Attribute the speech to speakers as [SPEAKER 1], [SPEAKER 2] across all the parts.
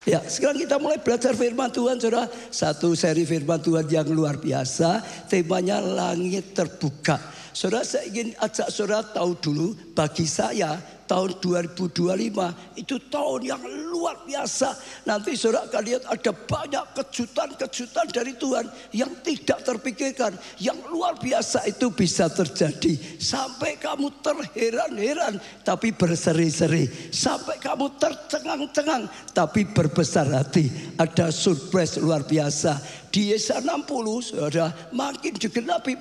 [SPEAKER 1] Ya, sekarang kita mulai belajar firman Tuhan, saudara. Satu seri firman Tuhan yang luar biasa. Temanya langit terbuka. Saudara, saya ingin ajak saudara tahu dulu, bagi saya tahun 2025 itu tahun yang luar biasa. Nanti saudara akan lihat ada banyak kejutan-kejutan dari Tuhan yang tidak terpikirkan. Yang luar biasa itu bisa terjadi. Sampai kamu terheran-heran tapi berseri-seri. Sampai kamu tercengang-cengang tapi berbesar hati. Ada surprise luar biasa. Di Yesaya 60 saudara, makin digenapi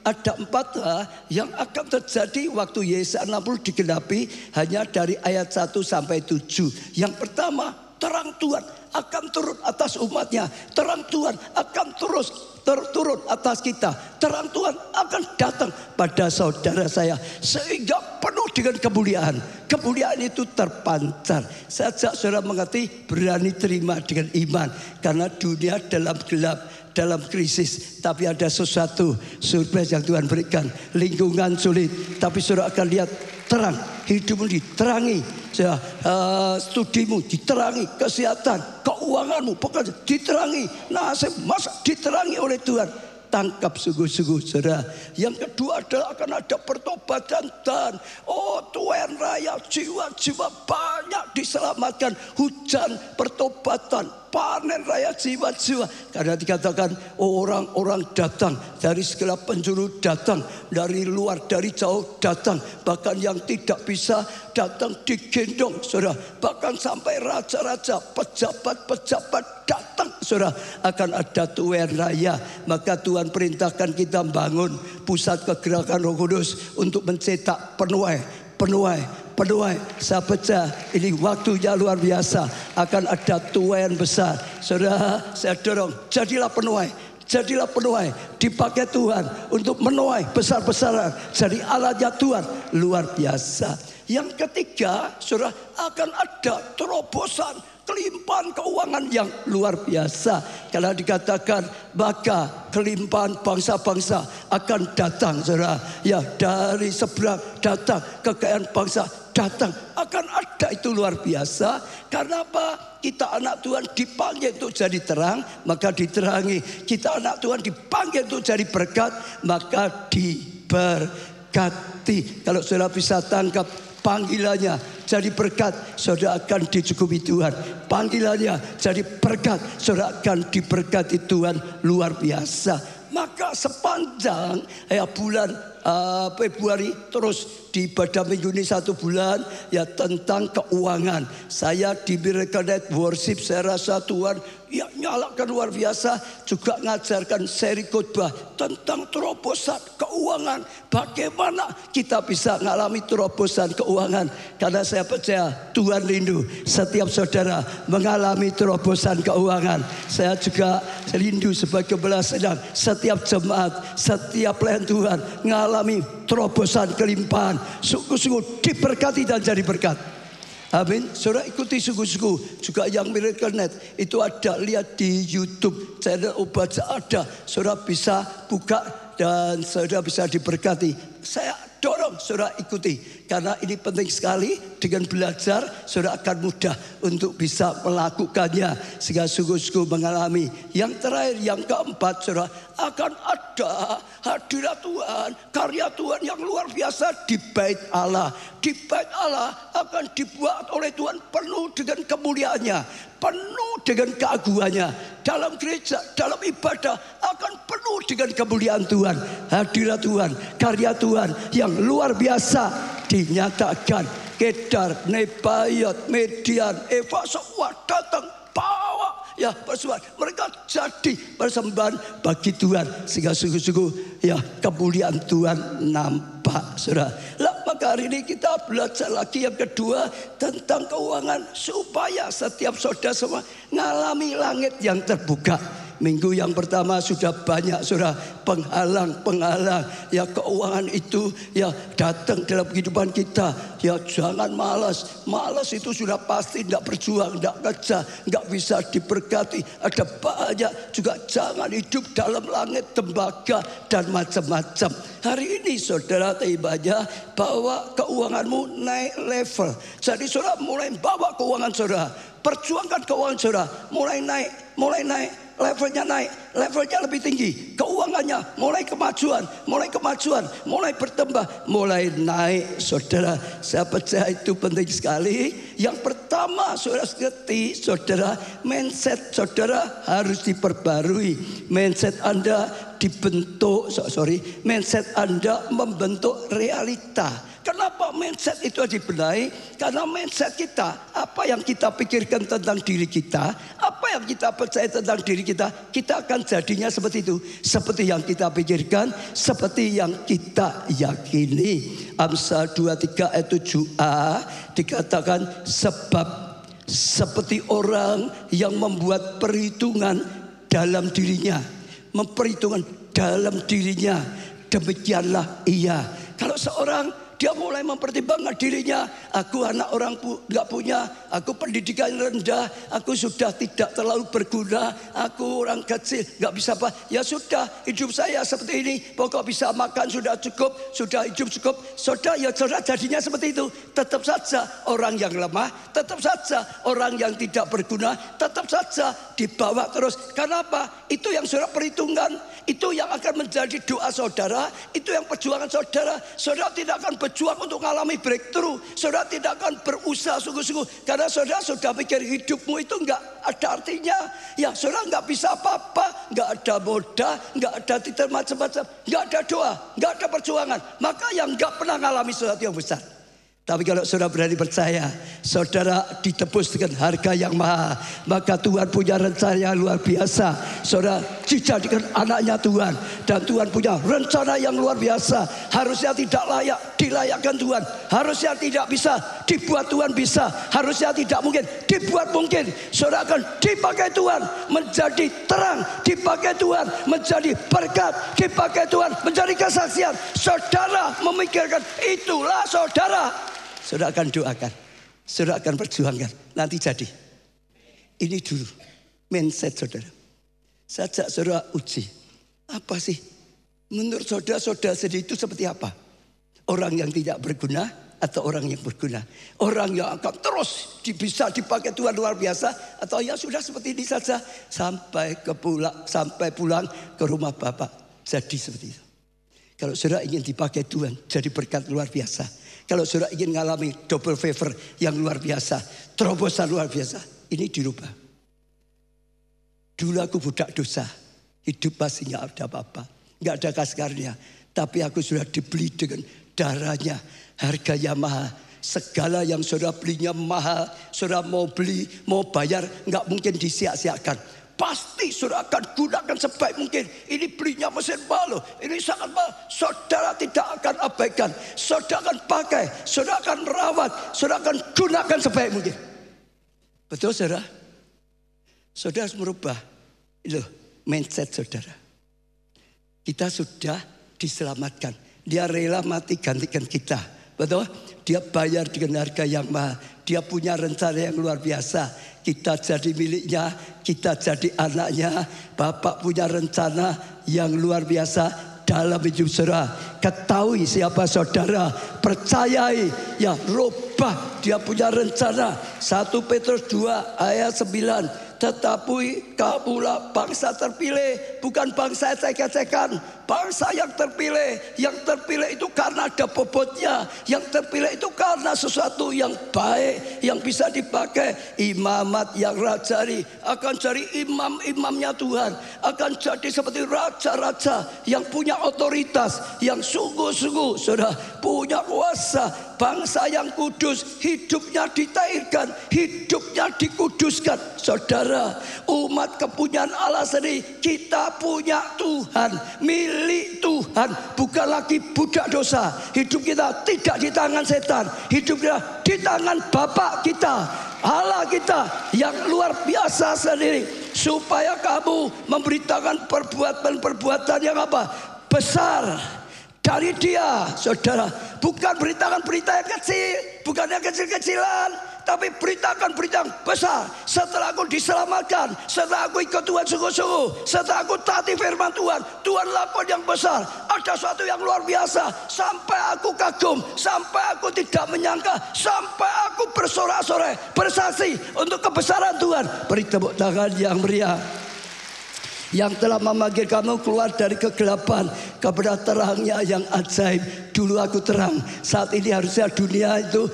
[SPEAKER 1] ada 4 hal yang akan terjadi waktu Yesaya 60 digenapi, hanya dari ayat 1 sampai 7. Yang pertama, terang Tuhan akan turun atas umatnya. Terang Tuhan akan turun atas kita. Terang Tuhan akan datang pada saudara saya sehingga penuh dengan kemuliaan. Kemuliaan itu terpancar. Saya ajak saudara mengerti, berani terima dengan iman. Karena dunia dalam gelap, dalam krisis, tapi ada sesuatu surprise yang Tuhan berikan. Lingkungan sulit, tapi saudara akan lihat terang. Hidupmu diterangi, studimu diterangi, kesehatan, keuanganmu pokoknya diterangi. Nasib masa diterangi oleh Tuhan. Tangkap sungguh-sungguh saudara. Yang kedua adalah akan ada pertobatan dan Tuhan raya, jiwa-jiwa banyak diselamatkan. Hujan pertobatan, panen raya jiwa-jiwa. Karena dikatakan orang-orang datang dari segala penjuru, datang dari luar, dari jauh datang. Bahkan yang tidak bisa datang digendong saudara. Bahkan sampai raja-raja, pejabat-pejabat datang saudara. Akan ada Tuhan raya. Maka Tuhan perintahkan kita bangun pusat kegerakan Roh Kudus untuk mencetak penuai. Saya baca ini waktunya luar biasa. Akan ada tuaian besar. Saudara, saya dorong, jadilah penuai. Jadilah penuai, dipakai Tuhan untuk menuai besar-besaran. Jadi alatnya Tuhan luar biasa. Yang ketiga, saudara, akan ada terobosan, kelimpahan keuangan yang luar biasa. Karena dikatakan maka kelimpahan bangsa-bangsa akan datang, saudara. Ya, dari seberang datang, kekayaan bangsa datang. Akan ada, itu luar biasa. Karena apa? Kita anak Tuhan dipanggil untuk jadi terang, maka diterangi. Kita anak Tuhan dipanggil untuk jadi berkat, maka diberkati. Kalau saudara bisa tangkap panggilannya jadi berkat, saudara akan dicukupi Tuhan. Panggilannya jadi berkat, saudara akan diberkati Tuhan luar biasa. Maka sepanjang bulan Februari terus di ibadah minggu ini 1 bulan ya tentang keuangan. Saya di Miracle Night Worship, saya rasa Tuhan ya nyalakan luar biasa, juga ngajarkan seri khotbah tentang terobosan keuangan. Bagaimana kita bisa mengalami terobosan keuangan? Karena saya percaya Tuhan rindu setiap saudara mengalami terobosan keuangan. Saya juga rindu sebagai belas sedang setiap jemaat, setiap pelayan Tuhan mengalami terobosan kelimpahan. Sungguh-sungguh diberkati dan jadi berkat. Amin. Saudara ikuti sungguh-sungguh. Juga yang Miracle Net itu ada, lihat di YouTube channel Obaja ada. Saudara bisa buka dan saudara bisa diberkati. Saya dorong saudara ikuti. Karena ini penting sekali, dengan belajar saudara akan mudah untuk bisa melakukannya. Sehingga sungguh-sungguh mengalami. Yang terakhir, yang keempat saudara, akan ada hadirat Tuhan, karya Tuhan yang luar biasa di bait Allah. Di bait Allah akan dibuat oleh Tuhan penuh dengan kemuliaannya, penuh dengan keagungannya. Dalam gereja, dalam ibadah akan penuh dengan kemuliaan Tuhan. Hadirat Tuhan, karya Tuhan yang luar biasa dinyatakan. Kedar, Nebayot, Median, Eva semua datang bawa ya persembahan. Mereka jadi persembahan bagi Tuhan. Sehingga sungguh-sungguh ya kemuliaan Tuhan nampak saudara. Maka hari ini kita belajar lagi yang kedua tentang keuangan. Supaya setiap saudara semua ngalami langit yang terbuka. Minggu yang pertama sudah banyak saudara penghalang-penghalang. Ya keuangan itu ya datang dalam kehidupan kita. Ya jangan malas. Malas itu sudah pasti tidak berjuang, tidak kerja, tidak bisa diberkati. Ada banyak juga jangan hidup dalam langit tembaga dan macam-macam. Hari ini saudara tibanya bahwa keuanganmu naik level. Jadi saudara mulai bawa keuangan saudara. Perjuangkan keuangan saudara. Mulai naik. Levelnya lebih tinggi. Keuangannya mulai kemajuan, mulai bertambah, mulai naik. Saudara, saya percaya itu penting sekali. Yang pertama saudara ngerti, saudara, mindset saudara harus diperbarui. Mindset Anda mindset Anda membentuk realita. Kenapa mindset itu dibenahi? Karena mindset kita, apa yang kita pikirkan tentang diri kita, apa yang kita percaya tentang diri kita, kita akan jadinya seperti itu. Seperti yang kita pikirkan, seperti yang kita yakini. Amsal 23 ayat 7a dikatakan, sebab seperti orang yang membuat perhitungan dalam dirinya, memperhitungkan dalam dirinya, demikianlah ia. Kalau seorang dia mulai mempertimbangkan dirinya, aku anak orang nggak punya, aku pendidikan rendah, aku sudah tidak terlalu berguna, aku orang kecil, nggak bisa apa. Ya sudah, hidup saya seperti ini, pokok bisa makan sudah cukup, sudah hidup cukup. Saudara jadinya seperti itu. Tetap saja orang yang lemah, tetap saja orang yang tidak berguna, tetap saja dibawa terus. Kenapa? Itu yang saudara perhitungkan, itu yang akan menjadi doa saudara, itu yang perjuangan saudara. Saudara tidak akan berjuang untuk mengalami breakthrough. Saudara tidak akan berusaha sungguh-sungguh karena saudara sudah pikir hidupmu itu enggak ada artinya. Ya saudara enggak bisa apa-apa, enggak ada modal, enggak ada titel macam-macam, enggak ada doa, enggak ada perjuangan. Maka yang enggak pernah mengalami sesuatu yang besar. Tapi kalau saudara berani percaya, saudara ditebus dengan harga yang mahal, maka Tuhan punya rencana yang luar biasa. Saudara dijadikan anaknya Tuhan, dan Tuhan punya rencana yang luar biasa. Harusnya tidak layak, dilayakkan Tuhan. Harusnya tidak bisa, dibuat Tuhan bisa. Harusnya tidak mungkin, dibuat mungkin. Saudara akan dipakai Tuhan menjadi terang, dipakai Tuhan menjadi berkat, dipakai Tuhan menjadi kesaksian. Saudara memikirkan itulah saudara. Saudara akan doakan, saudara akan perjuangkan, nanti jadi. Ini dulu mindset saudara. Sajak saudara uji, apa sih menurut saudara sendiri itu seperti apa? Orang yang tidak berguna atau orang yang berguna? Orang yang akan terus bisa dipakai Tuhan luar biasa, atau ya sudah seperti ini saja sampai pulang ke rumah Bapak. Jadi seperti itu. Kalau saudara ingin dipakai Tuhan jadi berkat luar biasa, kalau saudara ingin mengalami double favor yang luar biasa, terobosan luar biasa, ini dirubah. Dulu aku budak dosa, hidup pasti nggak ada apa-apa, nggak ada kasih karunia. Tapi aku sudah dibeli dengan darahnya, harganya mahal. Segala yang saudara belinya mahal, saudara mau beli, mau bayar, nggak mungkin disia-siakan. Pasti saudara akan gunakan sebaik mungkin. Ini belinya mesin mahal, ini sangat mahal. Saudara tidak akan abaikan, saudara akan pakai, saudara akan rawat, saudara akan gunakan sebaik mungkin. Betul saudara? Saudara harus merubah itu mindset saudara. Kita sudah diselamatkan, dia rela mati gantikan kita. Betul? Dia bayar dengan harga yang mahal. Dia punya rencana yang luar biasa. Kita jadi miliknya, kita jadi anaknya. Bapak punya rencana yang luar biasa dalam hidup saudara. Ketahui siapa saudara, percayai, ya rubah. Dia punya rencana. 1 Petrus 2 ayat 9. Tetapi kamulah bangsa terpilih, bukan bangsa ecek-ecekan. Bangsa yang terpilih itu karena ada bobotnya. Yang terpilih itu karena sesuatu yang baik, yang bisa dipakai. Imamat yang rajani akan jadi imam-imamnya Tuhan, akan jadi seperti raja-raja yang punya otoritas, yang sungguh-sungguh saudara punya kuasa. Bangsa yang kudus, hidupnya ditahirkan, hidupnya dikuduskan. Saudara, umat kepunyaan Allah sendiri, kita punya Tuhan, milik Tuhan, bukan lagi budak dosa. Hidup kita tidak di tangan setan, hidup kita di tangan Bapa kita, Allah kita yang luar biasa sendiri. supaya kamu memberitakan perbuatan-perbuatan yang apa? Besar dari Dia, saudara. Bukan beritakan berita yang kecil, bukan yang kecil-kecilan, tapi beritakan berita yang besar. Setelah aku diselamatkan, setelah aku ikut Tuhan sungguh-sungguh, setelah aku taati firman Tuhan, Tuhan lakukan yang besar. Ada sesuatu yang luar biasa, sampai aku kagum, sampai aku tidak menyangka, sampai aku bersorak-sorai, bersaksi untuk kebesaran Tuhan. Beri tepuk tangan yang meriah. Yang telah memanggil kamu keluar dari kegelapan kepada terangnya yang ajaib. Dulu aku terang, saat ini harusnya dunia itu,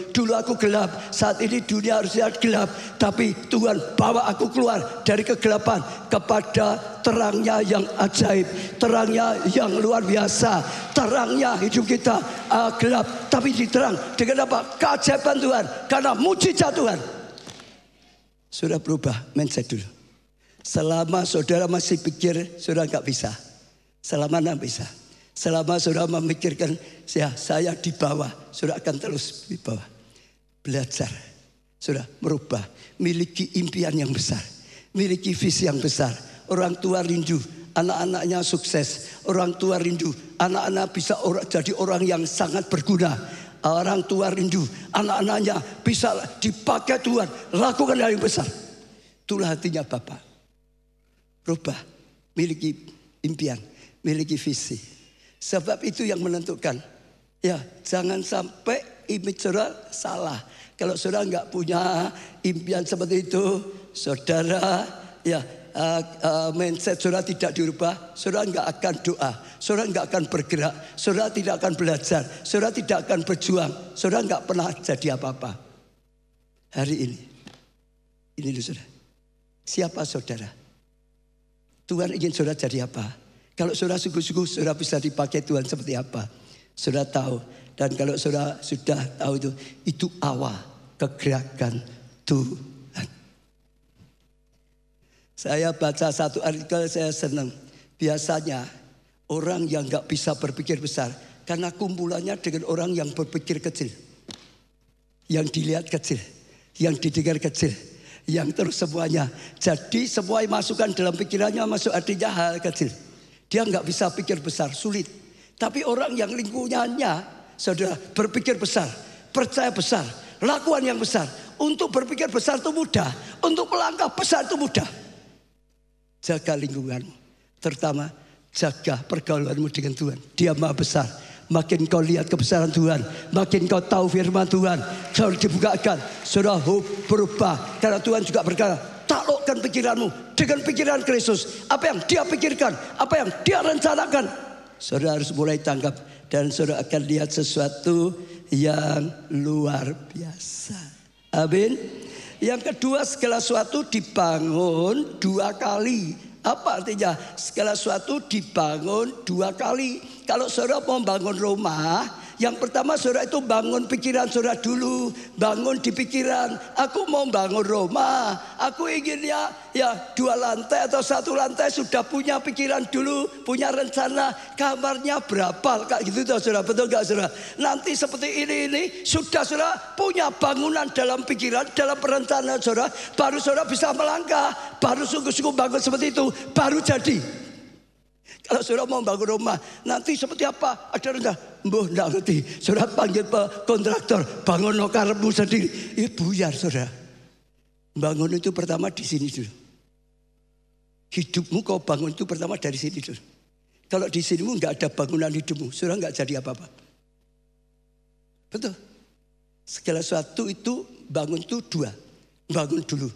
[SPEAKER 1] dulu aku gelap, saat ini dunia harusnya gelap. Tapi Tuhan bawa aku keluar dari kegelapan kepada terangnya yang ajaib, terangnya yang luar biasa. Terangnya hidup kita gelap, tapi diterang dengan apa? Keajaiban Tuhan, karena mujizat Tuhan. Sudah berubah mindset dulu. Selama saudara masih pikir saudara nggak bisa, selama nggak bisa, selama saudara memikirkan saya di bawah, saudara akan terus di bawah. Belajar, saudara merubah, miliki impian yang besar, miliki visi yang besar. Orang tua rindu anak-anaknya sukses, orang tua rindu anak-anak bisa jadi orang yang sangat berguna. Orang tua rindu anak-anaknya bisa dipakai Tuhan, lakukan hal yang besar. Itulah hatinya Bapak. Rubah, miliki impian, miliki visi. Sebab itu yang menentukan. Ya, jangan sampai image saudara salah. Kalau saudara nggak punya impian seperti itu, saudara mindset saudara tidak dirubah, saudara nggak akan doa, saudara nggak akan bergerak, saudara tidak akan belajar, saudara tidak akan berjuang, saudara nggak pernah jadi apa-apa. Hari ini dulu saudara. Siapa saudara? Tuhan ingin saudara jadi apa? Kalau saudara sungguh-sungguh, saudara bisa dipakai Tuhan seperti apa? Saudara tahu. Dan kalau saudara sudah tahu itu awal kegerakan Tuhan. Saya baca satu artikel, saya senang. Biasanya orang yang gak bisa berpikir besar, karena kumpulannya dengan orang yang berpikir kecil. Yang dilihat kecil, yang didengar kecil, yang terus semuanya. Jadi semua masukan dalam pikirannya masuk artinya hal kecil. Dia nggak bisa pikir besar, sulit. Tapi orang yang lingkungannya, saudara, berpikir besar, percaya besar, lakukan yang besar. Untuk berpikir besar itu mudah, untuk melangkah besar itu mudah. Jaga lingkunganmu, terutama jaga pergaulanmu dengan Tuhan. Dia Maha Besar. Makin kau lihat kebesaran Tuhan, makin kau tahu firman Tuhan, saudara dibukakan, saudara berubah. Karena Tuhan juga berkata, taklukkan pikiranmu dengan pikiran Kristus. Apa yang Dia pikirkan, apa yang Dia rencanakan, saudara harus mulai tangkap. Dan saudara akan lihat sesuatu yang luar biasa. Amin. Yang kedua, segala sesuatu dibangun 2 kali. Apa artinya? Segala sesuatu dibangun 2 kali. Kalau saudara mau bangun rumah, yang pertama saudara itu bangun pikiran saudara dulu. Bangun di pikiran, aku mau bangun rumah, aku ingin ya 2 lantai atau 1 lantai. Sudah punya pikiran dulu, punya rencana kamarnya berapa, kayak gitu saudara. Betul gak saudara? Nanti seperti ini sudah saudara punya bangunan dalam pikiran, dalam perencanaan saudara. Baru saudara bisa melangkah, baru sungguh-sungguh bangun seperti itu, baru jadi. Kalau saudara mau bangun rumah, nanti seperti apa? Ada rencana? Mbah enggak ngerti. Saudara panggil kontraktor, bangun no karepmu sendiri. Ya buyar saudara. Bangun itu pertama di sini dulu. Hidupmu kau bangun itu pertama dari sini dulu. Kalau di sinimu enggak ada bangunan hidupmu, saudara enggak jadi apa-apa. Betul. Segala sesuatu itu bangun itu 2. Bangun dulu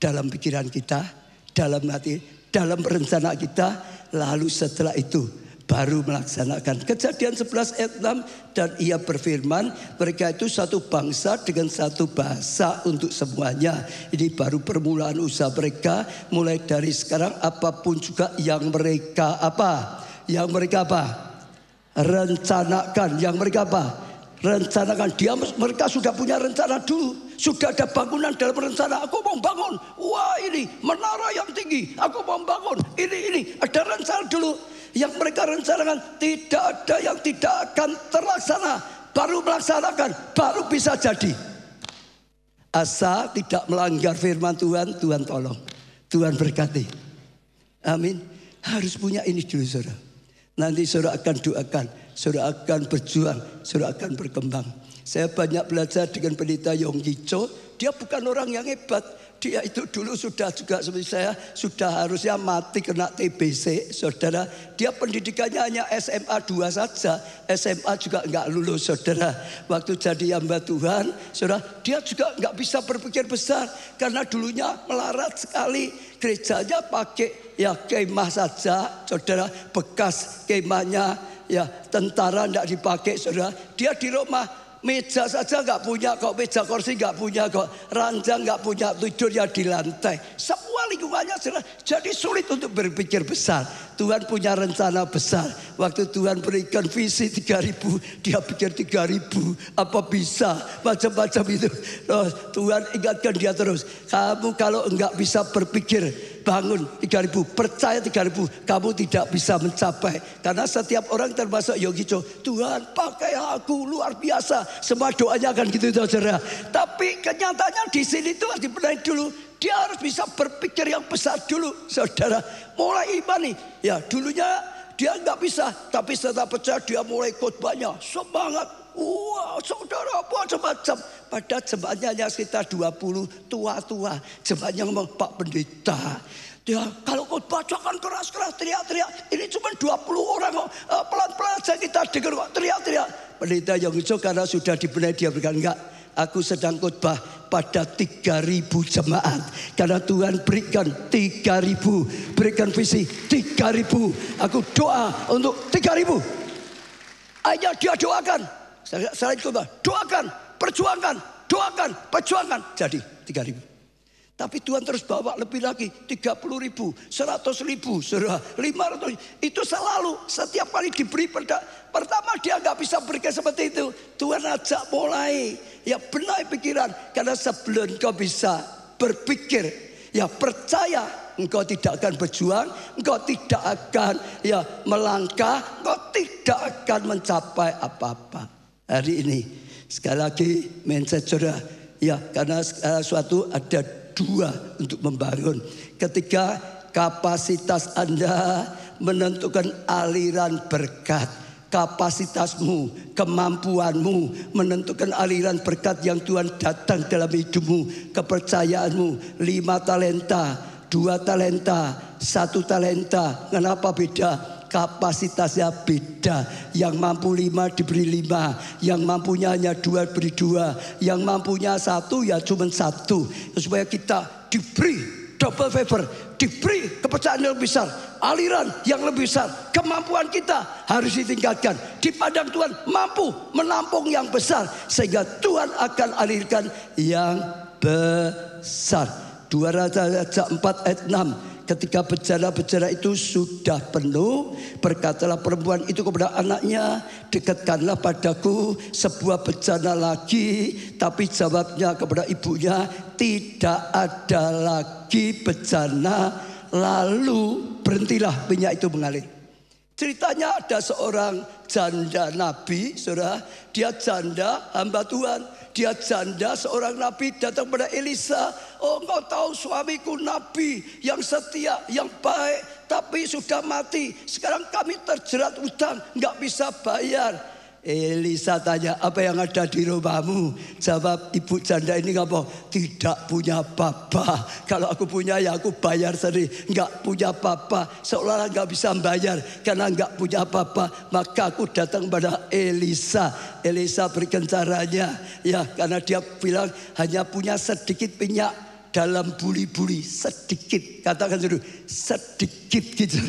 [SPEAKER 1] dalam pikiran kita, dalam hati, dalam rencana kita. Lalu setelah itu baru melaksanakan. Kejadian 11 ayat 6. Dan ia berfirman, mereka itu satu bangsa dengan satu bahasa untuk semuanya. Ini baru permulaan usaha mereka. Mulai dari sekarang apapun juga yang mereka apa? Yang mereka apa? Rencanakan. Yang mereka apa? Rencanakan. Mereka sudah punya rencana dulu. Sudah ada bangunan dalam rencana. Aku mau bangun. Wah ini menara yang tinggi. Aku mau bangun. Ini. Ada rencana dulu. Yang mereka rencanakan. Tidak ada yang tidak akan terlaksana. Baru melaksanakan. Baru bisa jadi. Asal tidak melanggar firman Tuhan. Tuhan tolong. Tuhan berkati. Amin. Harus punya ini dulu saudara. Nanti saudara akan doakan, saudara akan berjuang, saudara akan berkembang. Saya banyak belajar dengan pendeta Yonggi Cho. Dia bukan orang yang hebat. Dia itu dulu sudah juga seperti saya, sudah harusnya mati kena TBC, saudara. Dia pendidikannya hanya SMA 2 saja, SMA juga enggak lulus, saudara. Waktu jadi hamba Tuhan, saudara, dia juga enggak bisa berpikir besar karena dulunya melarat sekali. Gerejanya pakai ya kemah saja, saudara. Bekas kemahnya ya tentara enggak dipakai, saudara. Dia di rumah meja saja nggak punya kok, meja kursi nggak punya kok, ranjang nggak punya, tidur ya di lantai. Semua lingkungannya jadi sulit untuk berpikir besar. Tuhan punya rencana besar. Waktu Tuhan berikan visi 3.000, dia pikir 3.000 apa bisa, macam-macam itu. Loh, Tuhan ingatkan dia terus, kamu kalau nggak bisa berpikir bangun 3.000, percaya 3.000, kamu tidak bisa mencapai. Karena setiap orang termasuk Yonggi Cho, Tuhan pakai aku luar biasa. Semua doanya akan gitu saudara. Tapi kenyataannya di sini tuh harus dibenahi dulu. Dia harus bisa berpikir yang besar dulu saudara. Mulai iman nih. Ya dulunya dia nggak bisa, tapi setelah percaya dia mulai khotbahnya semangat. Wah saudara macam-macam. Pada jemaatnya hanya sekitar 20 tua-tua. Jemaatnya ngomong, Pak Pendeta, ya kalau khotbah jangan keras-keras teriak-teriak. Ini cuma 20 orang kok, pelan-pelan saja kita dengar kok teriak-teriak. Pendeta Yonggi Cho karena sudah dibenahi dia berkata, enggak, aku sedang khotbah pada 3.000 jemaat. Karena Tuhan berikan 3.000, berikan visi 3.000. Aku doa untuk 3.000. Ayo dia doakan. Selain khotbah, doakan, perjuangkan, doakan, perjuangkan. Jadi 3.000. Tapi Tuhan terus bawa lebih lagi, 30.000, 100.000, 500. Itu selalu setiap kali diberi pertama dia nggak bisa berikan seperti itu. Tuhan ajak mulai, ya benahi pikiran. Karena sebelum kau bisa berpikir, ya percaya, engkau tidak akan berjuang, engkau tidak akan ya melangkah, engkau tidak akan mencapai apa-apa. Hari ini sekali lagi mindset saudara, ya karena suatu ada 2 untuk membangun. Ketika kapasitas Anda menentukan aliran berkat, kapasitasmu, kemampuanmu menentukan aliran berkat yang Tuhan datang dalam hidupmu. Kepercayaanmu, 5 talenta, 2 talenta, 1 talenta. Kenapa beda? Kapasitasnya beda. Yang mampu 5 diberi 5, yang mampunya hanya 2 diberi 2, yang mampunya 1 ya cuma 1. Supaya kita diberi double favor, diberi kepercayaan yang besar, aliran yang lebih besar. Kemampuan kita harus ditingkatkan. Di padang Tuhan mampu menampung yang besar, sehingga Tuhan akan alirkan yang besar. 2 Raja 4 ayat 6. Ketika bejana-bejana itu sudah penuh, berkatalah perempuan itu kepada anaknya, dekatkanlah padaku sebuah bejana lagi. Tapi jawabnya kepada ibunya, tidak ada lagi bejana. Lalu berhentilah minyak itu mengalir. Ceritanya ada seorang janda nabi, saudara. Dia janda hamba Tuhan. Dia janda seorang nabi datang pada Elisa. Oh engkau tahu suamiku nabi yang setia, yang baik, tapi sudah mati. Sekarang kami terjerat utang, nggak bisa bayar. Elisa tanya, apa yang ada di rumahmu? Jawab ibu janda ini ngomong, tidak punya apa-apa. Kalau aku punya ya aku bayar sendiri. Nggak punya apa-apa, seolah-olah nggak bisa bayar karena nggak punya apa-apa. Maka aku datang pada Elisa. Elisa berikan caranya, ya karena dia bilang hanya punya sedikit minyak dalam buli-buli, sedikit. Katakan dulu, sedikit gitu.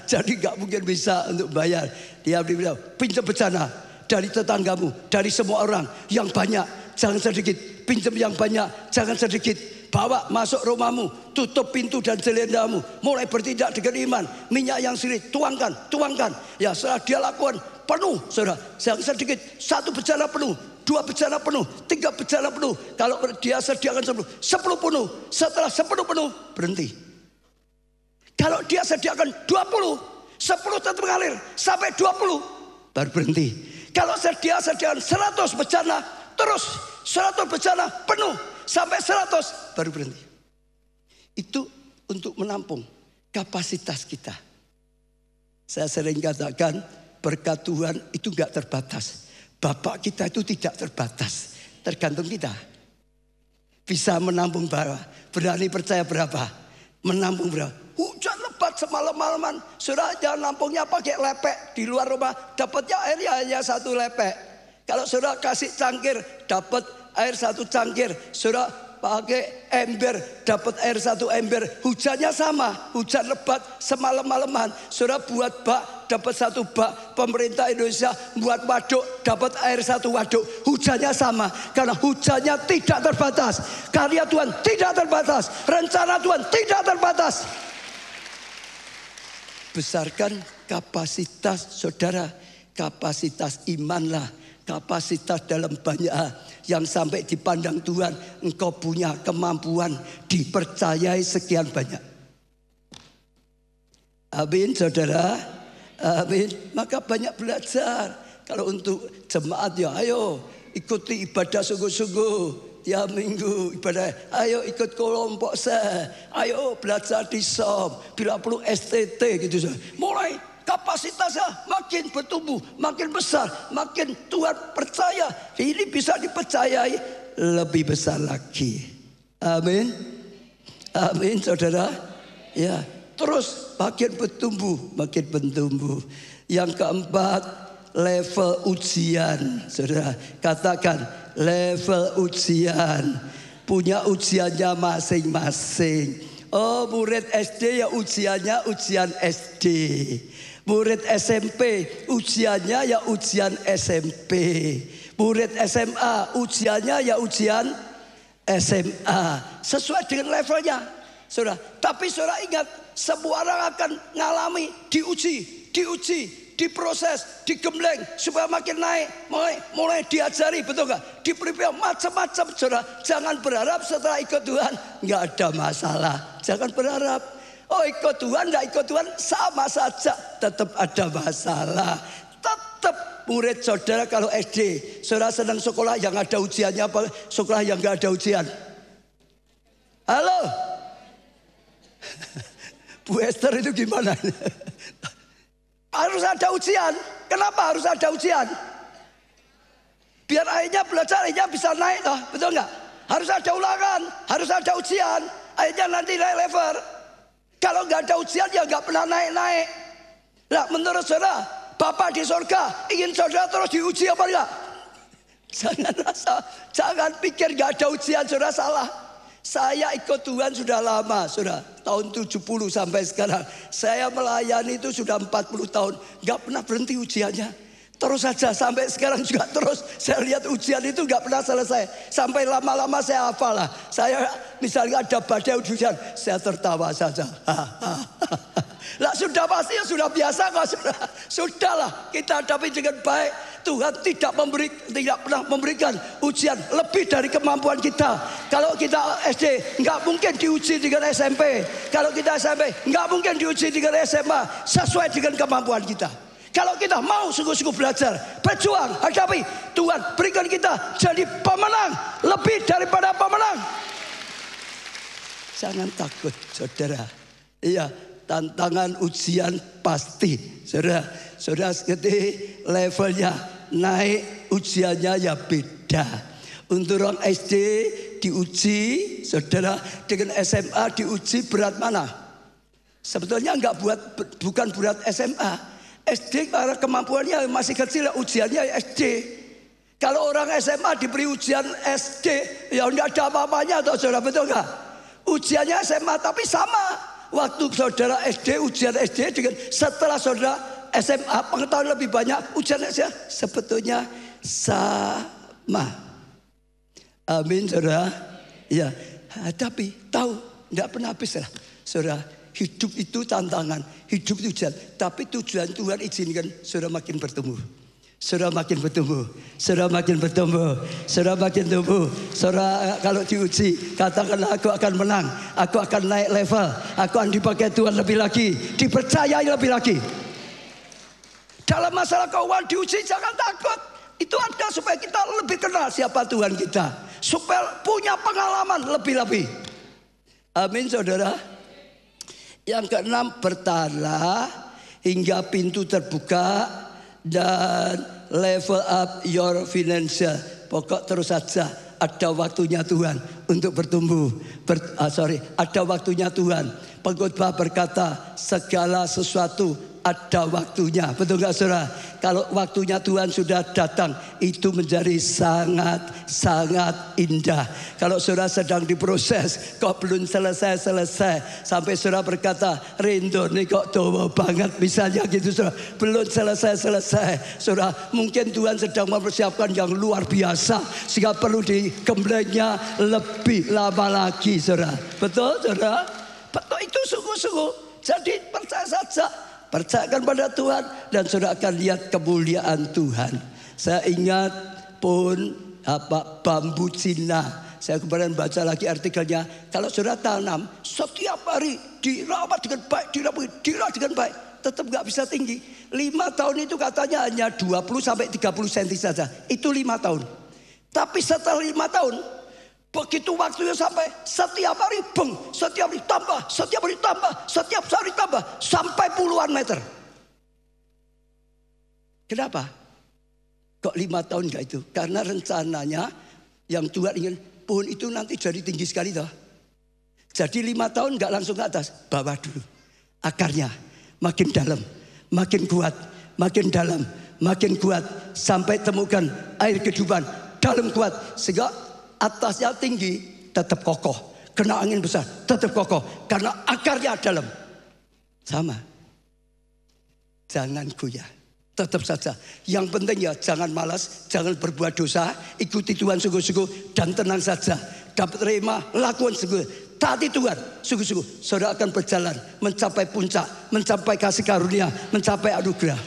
[SPEAKER 1] Jadi nggak mungkin bisa untuk bayar. Dia bilang, pinjam bejana dari tetanggamu, dari semua orang yang banyak, jangan sedikit. Pinjam yang banyak, jangan sedikit. Bawa masuk rumahmu, tutup pintu dan jelendamu. Mulai bertindak dengan iman. Minyak yang sedikit, tuangkan. Ya setelah dia lakukan penuh, saudara. Jangan sedikit, 1 bejana penuh, 2 bejana penuh, 3 bejana penuh. Kalau dia sediakan 10 penuh. Setelah 10 penuh, berhenti. Kalau dia sediakan 20, 10 tetap mengalir sampai 20, baru berhenti. Kalau dia sediakan 100 bejana, terus 100 bejana penuh sampai 100, baru berhenti. Itu untuk menampung kapasitas kita. Saya sering katakan berkat Tuhan itu enggak terbatas. Bapak kita itu tidak terbatas. Tergantung kita. Bisa menampung berapa? Berani percaya berapa? Menampung berapa? Hujan lebat semalam-malaman. Saudara jangan nampungnya pakai lepek. Di luar rumah dapatnya airnya hanya 1 lepek. Kalau saudara kasih cangkir dapat air 1 cangkir. Saudara pakai ember dapat air 1 ember. Hujannya sama. Hujan lebat semalam-malaman. Saudara buat bak dapat 1 bak. Pemerintah Indonesia buat waduk dapat air 1 waduk. Hujannya sama. Karena hujannya tidak terbatas. Karya Tuhan tidak terbatas. Rencana Tuhan tidak terbatas. Besarkan kapasitas saudara. Kapasitas imanlah. Kapasitas dalam banyak hal. Yang sampai dipandang Tuhan, engkau punya kemampuan dipercayai sekian banyak. Amin saudara. Amin. Maka banyak belajar. Kalau untuk jemaat ya ayo ikuti ibadah sungguh-sungguh. Tiap minggu ibadah. Ayo ikut kelompok saya. Ayo belajar di SOM. Bila perlu STT gitu. Mulai kapasitasnya makin bertumbuh, makin besar, makin Tuhan percaya. Ini bisa dipercayai lebih besar lagi. Amin. Amin saudara. Ya, terus makin bertumbuh, makin bertumbuh. Yang keempat, level ujian. Saudara, katakan level ujian. Punya ujiannya masing-masing. Oh, murid SD ya ujiannya ujian SD. Murid SMP ujiannya ya ujian SMP. Murid SMA ujiannya ya ujian SMA. Sesuai dengan levelnya. Saudara, tapi saudara ingat, semua orang akan ngalami diuji, diproses, digembleng supaya makin naik, mulai diajari, betul nggak? Diberi macam-macam, saudara. Jangan berharap setelah ikut Tuhan nggak ada masalah. Jangan berharap. Oh ikut Tuhan, nggak ikut Tuhan sama saja, tetap ada masalah. Tetap murid saudara kalau SD, saudara senang sekolah yang ada ujiannya apa? Sekolah yang nggak ada ujian? Halo, Bu Esther itu gimana? Harus ada ujian. Kenapa harus ada ujian? Biar akhirnya belajar, akhirnya bisa naik toh, betul nggak? Harus ada ulangan, harus ada ujian. Akhirnya nanti naik level. Kalau nggak ada ujian ya nggak pernah naik-naik. Nah menurut saudara, Bapak di surga ingin saudara terus diuji apa enggak? Jangan pikir nggak ada ujian, saudara salah. Saya ikut Tuhan sudah lama, saudara. Tahun 70 sampai sekarang. Saya melayani itu sudah 40 tahun. Nggak pernah berhenti ujiannya. Terus saja sampai sekarang juga terus. Saya lihat ujian itu nggak pernah selesai. Sampai lama-lama saya hafal lah. Saya misalnya ada badai ujian, saya tertawa saja. Lah sudah pasti ya sudah biasa kok sudah. Sudahlah kita hadapi dengan baik. Tuhan tidak pernah memberikan ujian lebih dari kemampuan kita. Kalau kita SD nggak mungkin diuji dengan SMP. Kalau kita SMP nggak mungkin diuji dengan SMA. Sesuai dengan kemampuan kita. Kalau kita mau sungguh-sungguh belajar, berjuang, hadapi, Tuhan berikan kita jadi pemenang, lebih daripada pemenang. Jangan takut, saudara. Iya, tantangan ujian pasti, saudara. Saudara, ketika levelnya naik, ujiannya ya beda. Untuk orang SD diuji, saudara, dengan SMA diuji berat mana? Sebetulnya bukan berat SMA. SD karena kemampuannya masih kecil, ujiannya SD. Kalau orang SMA diberi ujian SD, ya enggak ada apa-apanya toh saudara, betul enggak? Ujiannya SMA tapi sama. Waktu saudara SD, ujian SD dengan setelah saudara SMA pengetahuan lebih banyak, ujian SMA sebetulnya sama. Amin saudara. Ya, tapi tahu enggak pernah habis lah saudara. Hidup itu tantangan, hidup itu ujian. Tapi tujuan Tuhan izinkan saudara makin bertumbuh. Saudara makin bertumbuh, saudara makin bertumbuh, saudara makin tumbuh. Saudara kalau diuji, katakanlah aku akan menang, aku akan naik level, aku akan dipakai Tuhan lebih lagi, dipercayai lebih lagi. Dalam masalah keuangan diuji jangan takut. Itu ada supaya kita lebih kenal siapa Tuhan kita. Supaya punya pengalaman lebih-lebih. Amin saudara. Yang keenam, bertahanlah hingga pintu terbuka dan level up your financial. Pokok terus saja, ada waktunya Tuhan untuk bertumbuh. Ada waktunya Tuhan. Pengkhotbah berkata segala sesuatu ada waktunya. Betul gak saudara? Kalau waktunya Tuhan sudah datang, itu menjadi sangat indah. Kalau saudara sedang diproses, kok belum selesai, sampai saudara berkata, Rindo ini kok tua banget misalnya gitu saudara. Belum selesai. Saudara, mungkin Tuhan sedang mempersiapkan yang luar biasa, sehingga perlu digemblengnya lebih lama lagi saudara. Betul saudara? Betul, itu sungguh-sungguh. Jadi percaya saja. Percayakan pada Tuhan dan saudara akan lihat kemuliaan Tuhan. Saya ingat pun bambu Cina. Saya kemarin baca lagi artikelnya. Kalau saudara tanam setiap hari dirawat dengan baik, dirawat dengan baik, tetap gak bisa tinggi. 5 tahun itu katanya hanya 20-30 cm saja. Itu 5 tahun. Tapi setelah 5 tahun, begitu waktunya sampai setiap hari setiap hari tambah, setiap hari tambah sampai puluhan meter. Kenapa? Kok 5 tahun enggak itu? Karena rencananya yang Tuhan ingin pohon itu nanti jadi tinggi sekali toh. Jadi 5 tahun enggak langsung ke atas, bawah dulu. Akarnya makin dalam, makin kuat, makin dalam, makin kuat sampai temukan air kehidupan dalam kuat sehingga atasnya tinggi tetap kokoh. Kena angin besar tetap kokoh karena akarnya dalam. Sama. Jangan goyah. Tetap saja. Yang penting ya jangan malas, jangan berbuat dosa, ikuti Tuhan sungguh-sungguh dan tenang saja. Dapat terima, lakukan sungguh. Taati Tuhan sungguh-sungguh. Saudara akan berjalan mencapai puncak, mencapai kasih karunia, mencapai anugerah.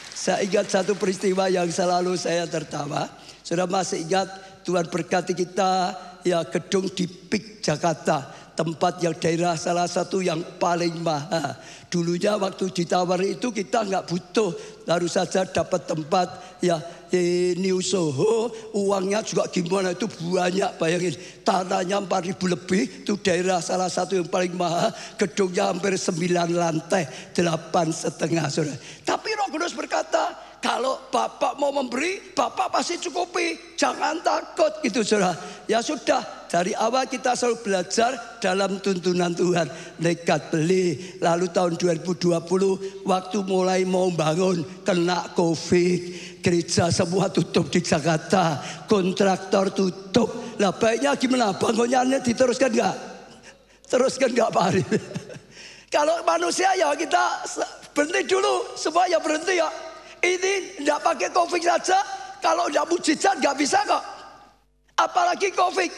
[SPEAKER 1] Saya ingat satu peristiwa yang selalu saya tertawa. Saudara masih ingat Tuhan berkati kita ya gedung di PIK Jakarta. Tempat yang daerah salah satu yang paling mahal. Dulunya waktu ditawari itu kita nggak butuh. Baru saja dapat tempat ya di New Soho. Uangnya juga gimana itu banyak, bayangin. Tanahnya 4.000 lebih. Itu daerah salah satu yang paling mahal. Gedungnya hampir 9 lantai. 8,5 saudara. Tapi Roh Kudus berkata, kalau Bapak mau memberi, Bapak pasti cukupi. Jangan takut gitu saudara. Ya sudah, dari awal kita selalu belajar dalam tuntunan Tuhan. Nekat beli. Lalu tahun 2020 waktu mulai mau bangun kena COVID. Gereja semua tutup di Jakarta. Kontraktor tutup. Lah baiknya gimana? Bangunannya diteruskan enggak? Teruskan enggak Pak Ari? Kalau manusia ya kita berhenti dulu. Semua ya berhenti ya. Ini tidak pakai COVID saja. Kalau tidak mujizat nggak bisa kok. Apalagi COVID.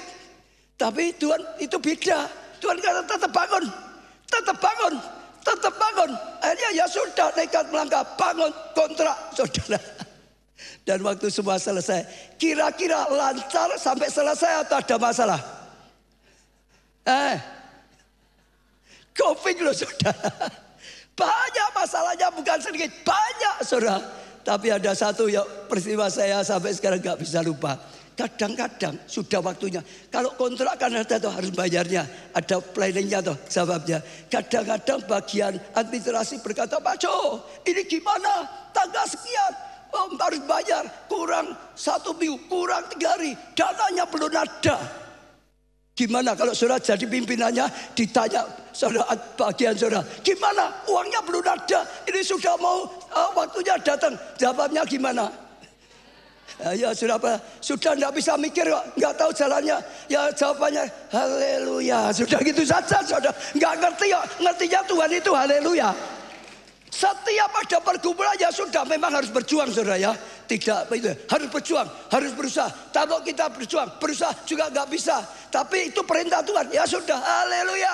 [SPEAKER 1] Tapi Tuhan itu beda. Tuhan kata tetap bangun. Tetap bangun. Tetap bangun. Akhirnya ya sudah nekat melangkah. Bangun kontrak saudara. Dan waktu semua selesai. Kira-kira lancar sampai selesai atau ada masalah? COVID loh saudara. Banyak masalahnya, bukan sedikit, banyak saudara. Tapi ada satu ya peristiwa saya sampai sekarang gak bisa lupa. Kadang-kadang sudah waktunya. Kalau kontrak kan ada tuh harus bayarnya. Ada planningnya tuh jawabnya. Kadang-kadang bagian administrasi berkata, Pak Jo ini gimana? Tanggal sekian. Harus bayar. Kurang 1 minggu, kurang 3 hari. Dananya belum ada. Gimana kalau saudara jadi pimpinannya ditanya saudara bagian saudara, gimana uangnya belum ada, ini sudah mau waktunya datang, jawabnya gimana? Ya saudara sudah tidak bisa mikir, nggak tahu jalannya, ya jawabannya haleluya, sudah gitu saja saudara, nggak ngerti ya, ngertinya Tuhan itu haleluya. Setiap ada pergumulan ya sudah memang harus berjuang saudara ya. Tidak itu harus berjuang, harus berusaha. Kalau kita berusaha juga nggak bisa. Tapi itu perintah Tuhan. Ya sudah, haleluya.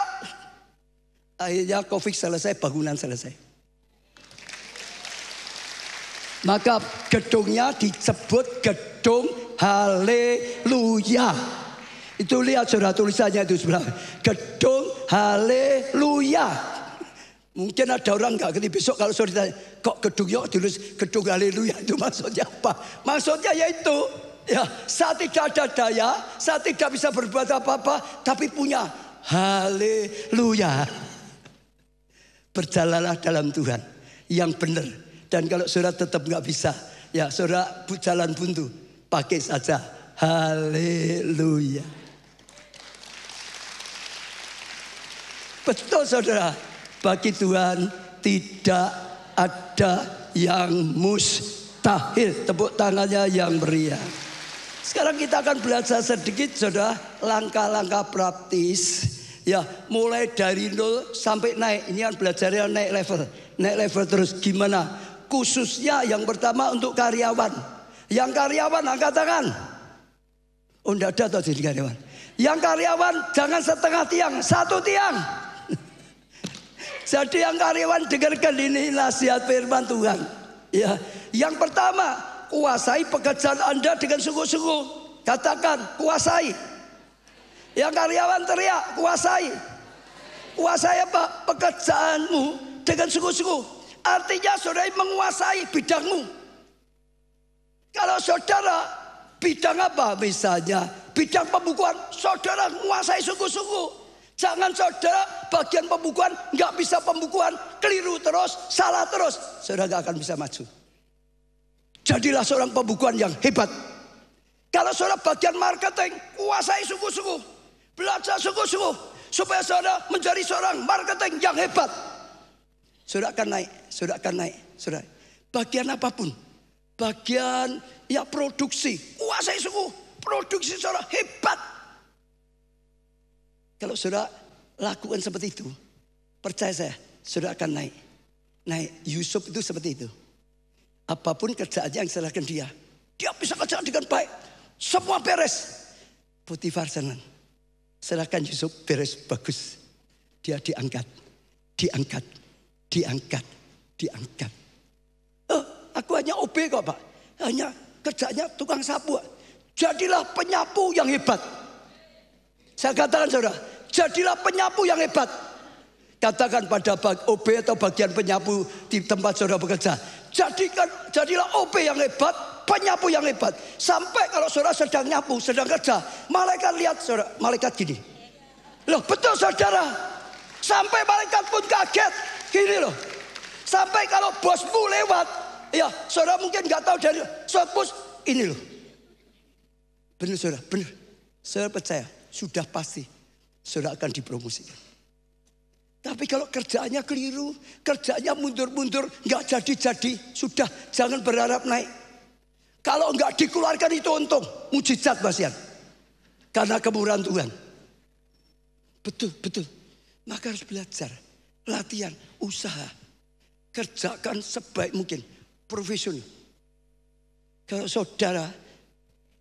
[SPEAKER 1] Akhirnya COVID selesai, bangunan selesai. Maka gedungnya disebut gedung haleluya. Itu lihat saudara tulisannya itu sebelah. Gedung haleluya. Mungkin ada orang nggak ngerti besok kalau saudara ditanya, kok gedungnya tulis gedung haleluya itu maksudnya apa? Maksudnya yaitu ya saat tidak ada daya, saat tidak bisa berbuat apa-apa, tapi punya haleluya. berjalanlah dalam Tuhan yang benar. Dan kalau saudara tetap nggak bisa, ya saudara jalan buntu, pakai saja haleluya. Betul saudara, bagi Tuhan tidak ada yang mustahil. Tepuk tangannya yang meriah. Sekarang kita akan belajar sedikit saudara, langkah-langkah praktis. Ya, mulai dari 0 sampai naik. Ini kan belajarnya naik level. Naik level terus gimana? Khususnya yang pertama untuk karyawan. Yang karyawan angkat tangan. Oh enggak ada atau jadi karyawan. Yang karyawan jangan setengah tiang, satu tiang. Jadi yang karyawan dengarkan ini nasihat firman Tuhan. Ya, yang pertama, kuasai pekerjaan Anda dengan sungguh-sungguh. Katakan, kuasai. Yang karyawan teriak, kuasai. Kuasai apa? Pekerjaanmu dengan sungguh-sungguh. Artinya saudara menguasai bidangmu. Kalau saudara bidang apa misalnya? Bidang pembukuan, saudara menguasai sungguh-sungguh. Jangan saudara bagian pembukuan nggak bisa pembukuan, keliru terus, salah terus. Saudara nggak akan bisa maju. Jadilah seorang pembukuan yang hebat. Kalau saudara bagian marketing, kuasai sungguh-sungguh. Belajar sungguh-sungguh supaya saudara menjadi seorang marketing yang hebat. Saudara akan naik, saudara akan naik, saudara. Bagian apapun, bagian ya produksi, kuasai sungguh, produksi saudara hebat. Kalau saudara lakukan seperti itu, percaya saya, saudara akan naik. Naik. Yusuf itu seperti itu. Apapun kerjaannya yang serahkan dia bisa kerja dengan baik. Semua beres. Potifar senang. Serahkan Yusuf beres bagus. Dia diangkat. Oh, aku hanya OB kok Pak. Hanya kerjanya tukang sapu. Jadilah penyapu yang hebat. Saya katakan saudara, jadilah penyapu yang hebat. Katakan pada OB atau bagian penyapu di tempat saudara bekerja. Jadilah OB yang hebat, penyapu yang hebat. Sampai kalau saudara sedang nyapu, sedang kerja, malaikat lihat saudara, malaikat gini. Loh betul saudara. Sampai malaikat pun kaget. Gini loh. Sampai kalau bosmu lewat, ya saudara mungkin nggak tahu dari bos ini loh. Benar saudara, benar. Saya percaya, sudah pasti saudara akan dipromosikan. Tapi kalau kerjaannya keliru, kerjaannya mundur-mundur, nggak jadi-jadi, sudah jangan berharap naik. Kalau nggak dikeluarkan itu untung, mujizat Mas Yan. Karena kemurahan Tuhan. Betul. Maka harus belajar, latihan, usaha. Kerjakan sebaik mungkin, profesional. Kalau saudara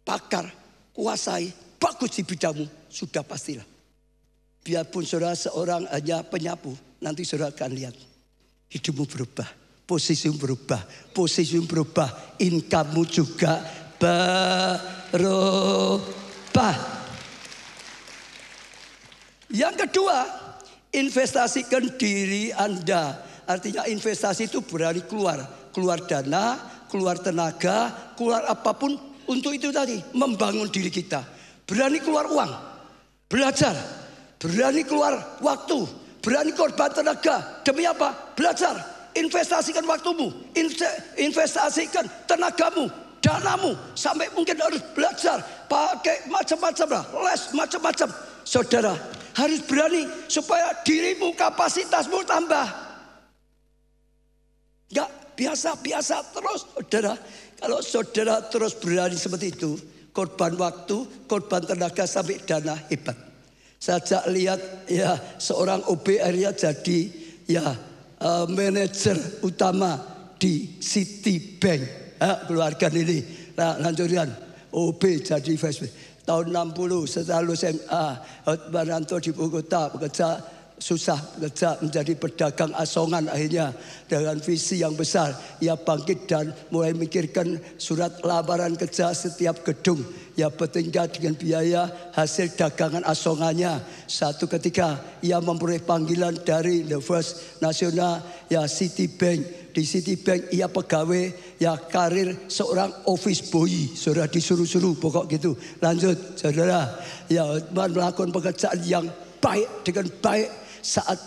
[SPEAKER 1] pakar, kuasai, bagus di bidangmu, sudah pastilah. Biarpun saudara seorang hanya penyapu, nanti saudara akan lihat hidupmu berubah, posisimu berubah, income-mu juga berubah. Yang kedua, investasikan diri Anda. Artinya investasi itu berani keluar dana, keluar tenaga, keluar apapun untuk itu tadi, membangun diri kita. Berani keluar uang, belajar. Berani keluar waktu, berani korban tenaga. Demi apa? Belajar. Investasikan waktumu, investasikan tenagamu, danamu. Sampai mungkin harus belajar, pakai macam-macam lah, les macam-macam. Saudara harus berani supaya dirimu, kapasitasmu tambah. Gak biasa-biasa terus saudara. Kalau saudara terus berani seperti itu, korban waktu, korban tenaga sampai dana hebat. Saya lihat ya seorang OB akhirnya jadi ya manajer utama di Citibank. Keluarga ini. Nah lanjutkan OB jadi vice tahun 60 setelah lulus SMA merantau di ibu kota bekerja susah bekerja menjadi pedagang asongan akhirnya dengan visi yang besar ia bangkit dan mulai memikirkan surat lamaran kerja setiap gedung ia bertingkat dengan biaya hasil dagangan asongannya. Satu ketika ia memperoleh panggilan dari The First National ya Citibank. Di Citibank ia pegawai ya karir seorang office boy. Saudara disuruh-suruh pokok gitu. Lanjut saudara ya melakukan pekerjaan yang baik dengan baik saat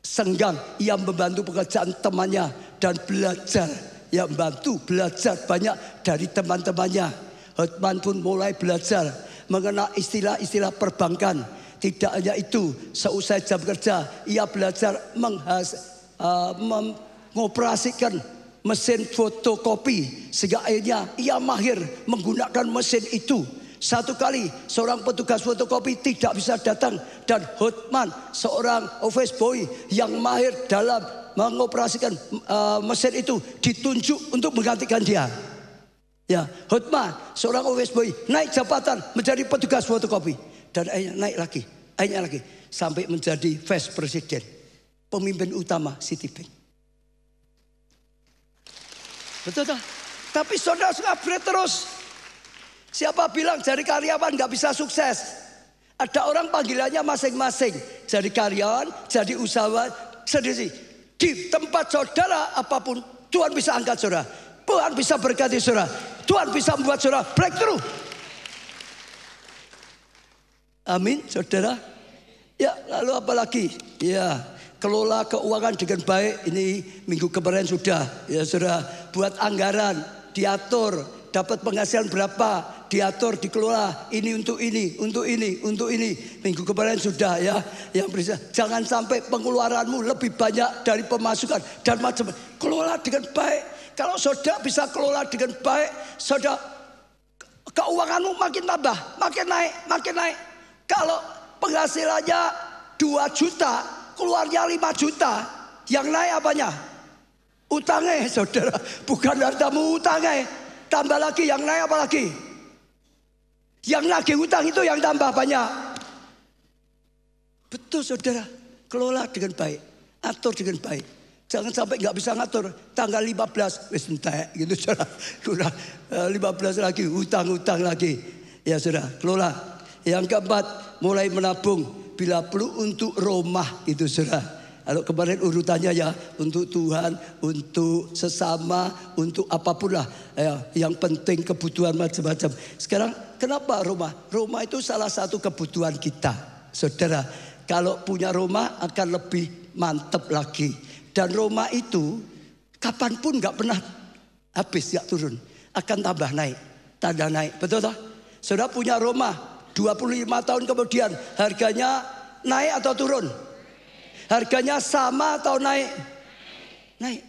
[SPEAKER 1] senggang, ia membantu pekerjaan temannya dan belajar. Ia membantu belajar banyak dari teman-temannya. Hotman pun mulai belajar mengenai istilah-istilah perbankan. Tidak hanya itu, seusai jam kerja ia belajar mengoperasikan mesin fotokopi, sehingga akhirnya ia mahir menggunakan mesin itu. Satu kali seorang petugas fotokopi tidak bisa datang, dan Hotman, seorang office boy yang mahir dalam mengoperasikan mesin itu, ditunjuk untuk menggantikan dia. Ya, Hotman, seorang office boy, naik jabatan menjadi petugas fotokopi, dan akhirnya lagi sampai menjadi vice president, pemimpin utama Citibank. Betul tak? Tapi saudara upgrade terus. Siapa bilang jadi karyawan gak bisa sukses? Ada orang panggilannya masing-masing. Jadi karyawan, jadi usahawan, sendiri. Di tempat saudara apapun, Tuhan bisa angkat saudara. Tuhan bisa berkati saudara. Tuhan bisa membuat saudara breakthrough. Amin, saudara. Ya, lalu apa lagi? Ya, kelola keuangan dengan baik. Ini minggu kemarin sudah. Ya, saudara, buat anggaran, diatur, dapat penghasilan berapa, diatur, dikelola, ini untuk ini, untuk ini, untuk ini. Minggu kemarin sudah ya, yang bisa. Jangan sampai pengeluaranmu lebih banyak dari pemasukan dan macam-macam. Kelola dengan baik. Kalau saudara bisa kelola dengan baik, saudara keuanganmu makin tambah, makin naik, makin naik. Kalau penghasilannya 2 juta, keluarnya 5 juta, yang naik apanya? Utangnya, saudara. Bukan hartamu, utangnya. Tambah lagi, yang naik apa lagi? Yang nagih utang itu yang tambah banyak. Betul saudara, kelola dengan baik, atur dengan baik. Jangan sampai nggak bisa ngatur. Tanggal 15 wis entek gitu saudara. Kurang 15 lagi, utang-utang lagi. Ya saudara, kelola. Yang keempat, mulai menabung bila perlu untuk rumah itu saudara. Kalau kemarin urutannya ya, untuk Tuhan, untuk sesama, untuk apapun lah ya, yang penting kebutuhan macam-macam. Sekarang kenapa rumah? Rumah itu salah satu kebutuhan kita, saudara. Kalau punya rumah akan lebih mantap lagi. Dan rumah itu kapanpun nggak pernah habis, nggak turun, akan tambah naik, tambah naik, betul toh? Saudara punya rumah 25 tahun kemudian harganya naik atau turun? Harganya sama atau naik? Naik.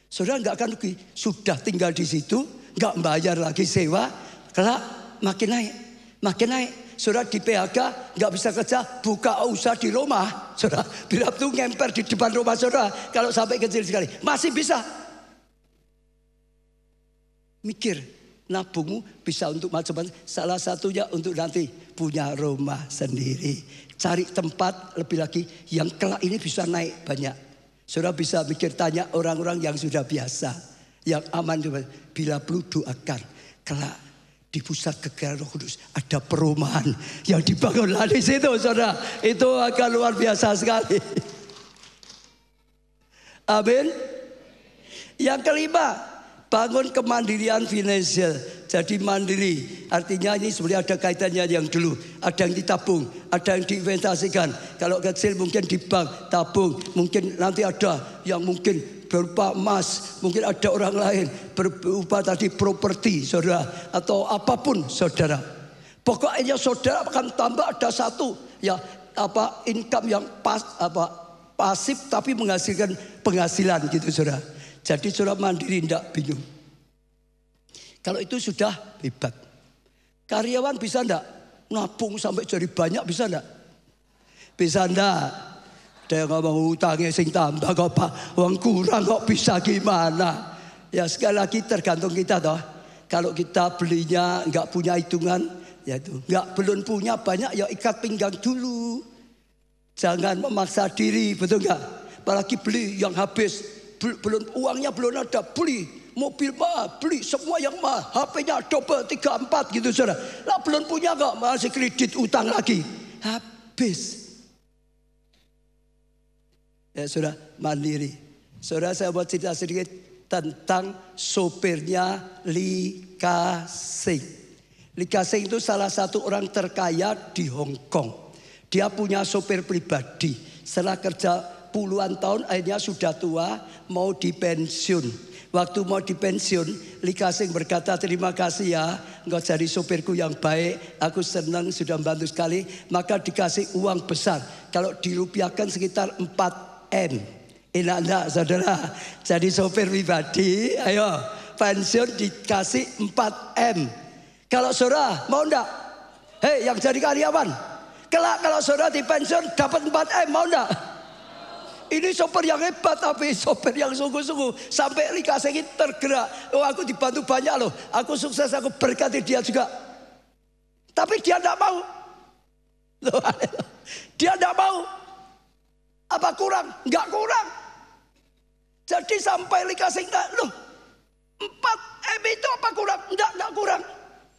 [SPEAKER 1] Saudara nggak akan rugi. Sudah tinggal di situ, nggak bayar lagi sewa, kelak makin naik, makin naik. Saudara di PHK nggak bisa kerja, buka usaha di rumah. Saudara, bila itu ngemper di depan rumah saudara, kalau sampai kecil sekali, masih bisa. Mikir, nabungmu bisa untuk macam-macam. Salah satunya untuk nanti punya rumah sendiri. Cari tempat lebih lagi yang kelak ini bisa naik banyak. Saudara bisa mikir, tanya orang-orang yang sudah biasa, yang aman. Bila perlu doakan, kelak di pusat kekayaan Roh Kudus ada perumahan yang dibangun di situ, saudara. Itu akan luar biasa sekali. Amin. Yang kelima, bangun kemandirian finansial. Jadi mandiri, artinya ini sebenarnya ada kaitannya yang dulu. Ada yang ditabung, ada yang diinvestasikan. Kalau kecil mungkin di bank, tabung. Mungkin nanti ada yang mungkin berupa emas. Mungkin ada orang lain berupa tadi properti, saudara. Atau apapun, saudara. Pokoknya saudara akan tambah ada satu ya, income yang pasif tapi menghasilkan penghasilan gitu, saudara. Jadi saudara mandiri, tidak bingung. Kalau itu sudah hebat. Karyawan bisa enggak nabung sampai jadi banyak, bisa enggak? Bisa enggak? Dia ngomong utangnya sing tambah kok Pak, uang kurang kok bisa gimana? Ya sekali lagi tergantung kita toh. Kalau kita belinya enggak punya hitungan, ya itu enggak, belum punya banyak, ya ikat pinggang dulu. Jangan memaksa diri, betul enggak? Apalagi beli yang habis, belum uangnya belum ada, beli mobil mahal, beli semua yang mahal, HP-nya double 3, 4 gitu saudara. Lah belum punya kok, masih kredit utang lagi, habis. Ya saudara, mandiri. Saudara, saya mau cerita sedikit tentang sopirnya Lee Ka-sing. Lee Ka-sing itu salah satu orang terkaya di Hong Kong. Dia punya sopir pribadi. Setelah kerja puluhan tahun, akhirnya sudah tua, mau dipensiun. Waktu mau dipensiun, Lee Ka-shing berkata, terima kasih ya, engkau jadi sopirku yang baik, aku senang sudah membantu sekali. Maka dikasih uang besar, kalau dirupiahkan sekitar 4M. Enak enggak saudara? Jadi sopir pribadi, ayo pensiun dikasih 4M. Kalau saudara mau enggak? Hei yang jadi karyawan, kelak kalau saudara di pensiun dapat 4M, mau enggak? Ini sopir yang hebat, tapi sopir yang sungguh-sungguh. Sampai Lee Ka-shing tergerak. Oh, aku dibantu banyak loh. Aku sukses, aku berkati dia juga. Tapi dia tidak mau. Loh, dia tidak mau. Apa kurang? Enggak kurang. Jadi sampai Lee Ka-shing, loh 4M itu apa kurang? Enggak kurang.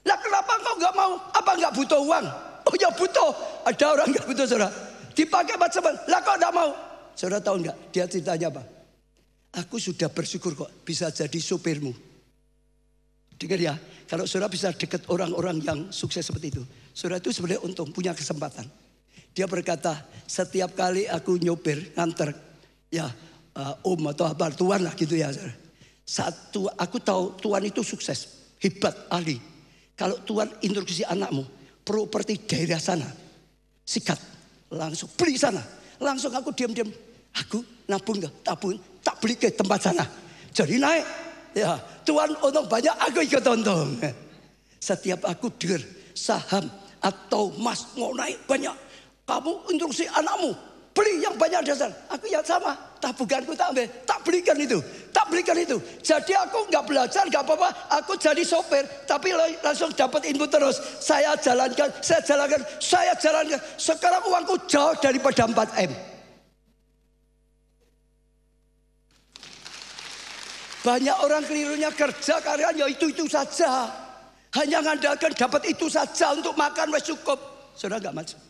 [SPEAKER 1] Lah kenapa kau enggak mau? Apa enggak butuh uang? Oh ya butuh. Ada orang enggak butuh saudara. Dipakai macam-macam. Lah kau enggak mau? Saudara tahu enggak? Dia ceritanya apa? Aku sudah bersyukur kok bisa jadi sopirmu. Dengar ya, kalau saudara bisa dekat orang-orang yang sukses seperti itu, saudara itu sebenarnya untung, punya kesempatan. Dia berkata, setiap kali aku nyopir, nganter, ya om atau apa, tuan lah gitu ya. Satu, aku tahu tuan itu sukses, hebat, ahli. Kalau tuan instruksi anakmu, properti daerah sana, sikat, langsung beli sana. Langsung aku diam-diam. Aku nabung tak beli ke tempat sana. Jadi naik. Ya, Tuhan untung banyak, aku ikut untung. Setiap aku dengar saham atau emas mau naik banyak, kamu instruksi anakmu beli yang banyak dasar. Aku yang sama, tabunganku tak ambil, tak belikan itu. Jadi aku nggak belajar, nggak apa-apa. Aku jadi sopir, tapi langsung dapat input terus. Saya jalankan. Sekarang uangku jauh daripada 4M. Banyak orang kelirunya kerja karya ya itu saja. Hanya mengandalkan dapat itu saja untuk makan wes cukup. Saudara nggak masuk.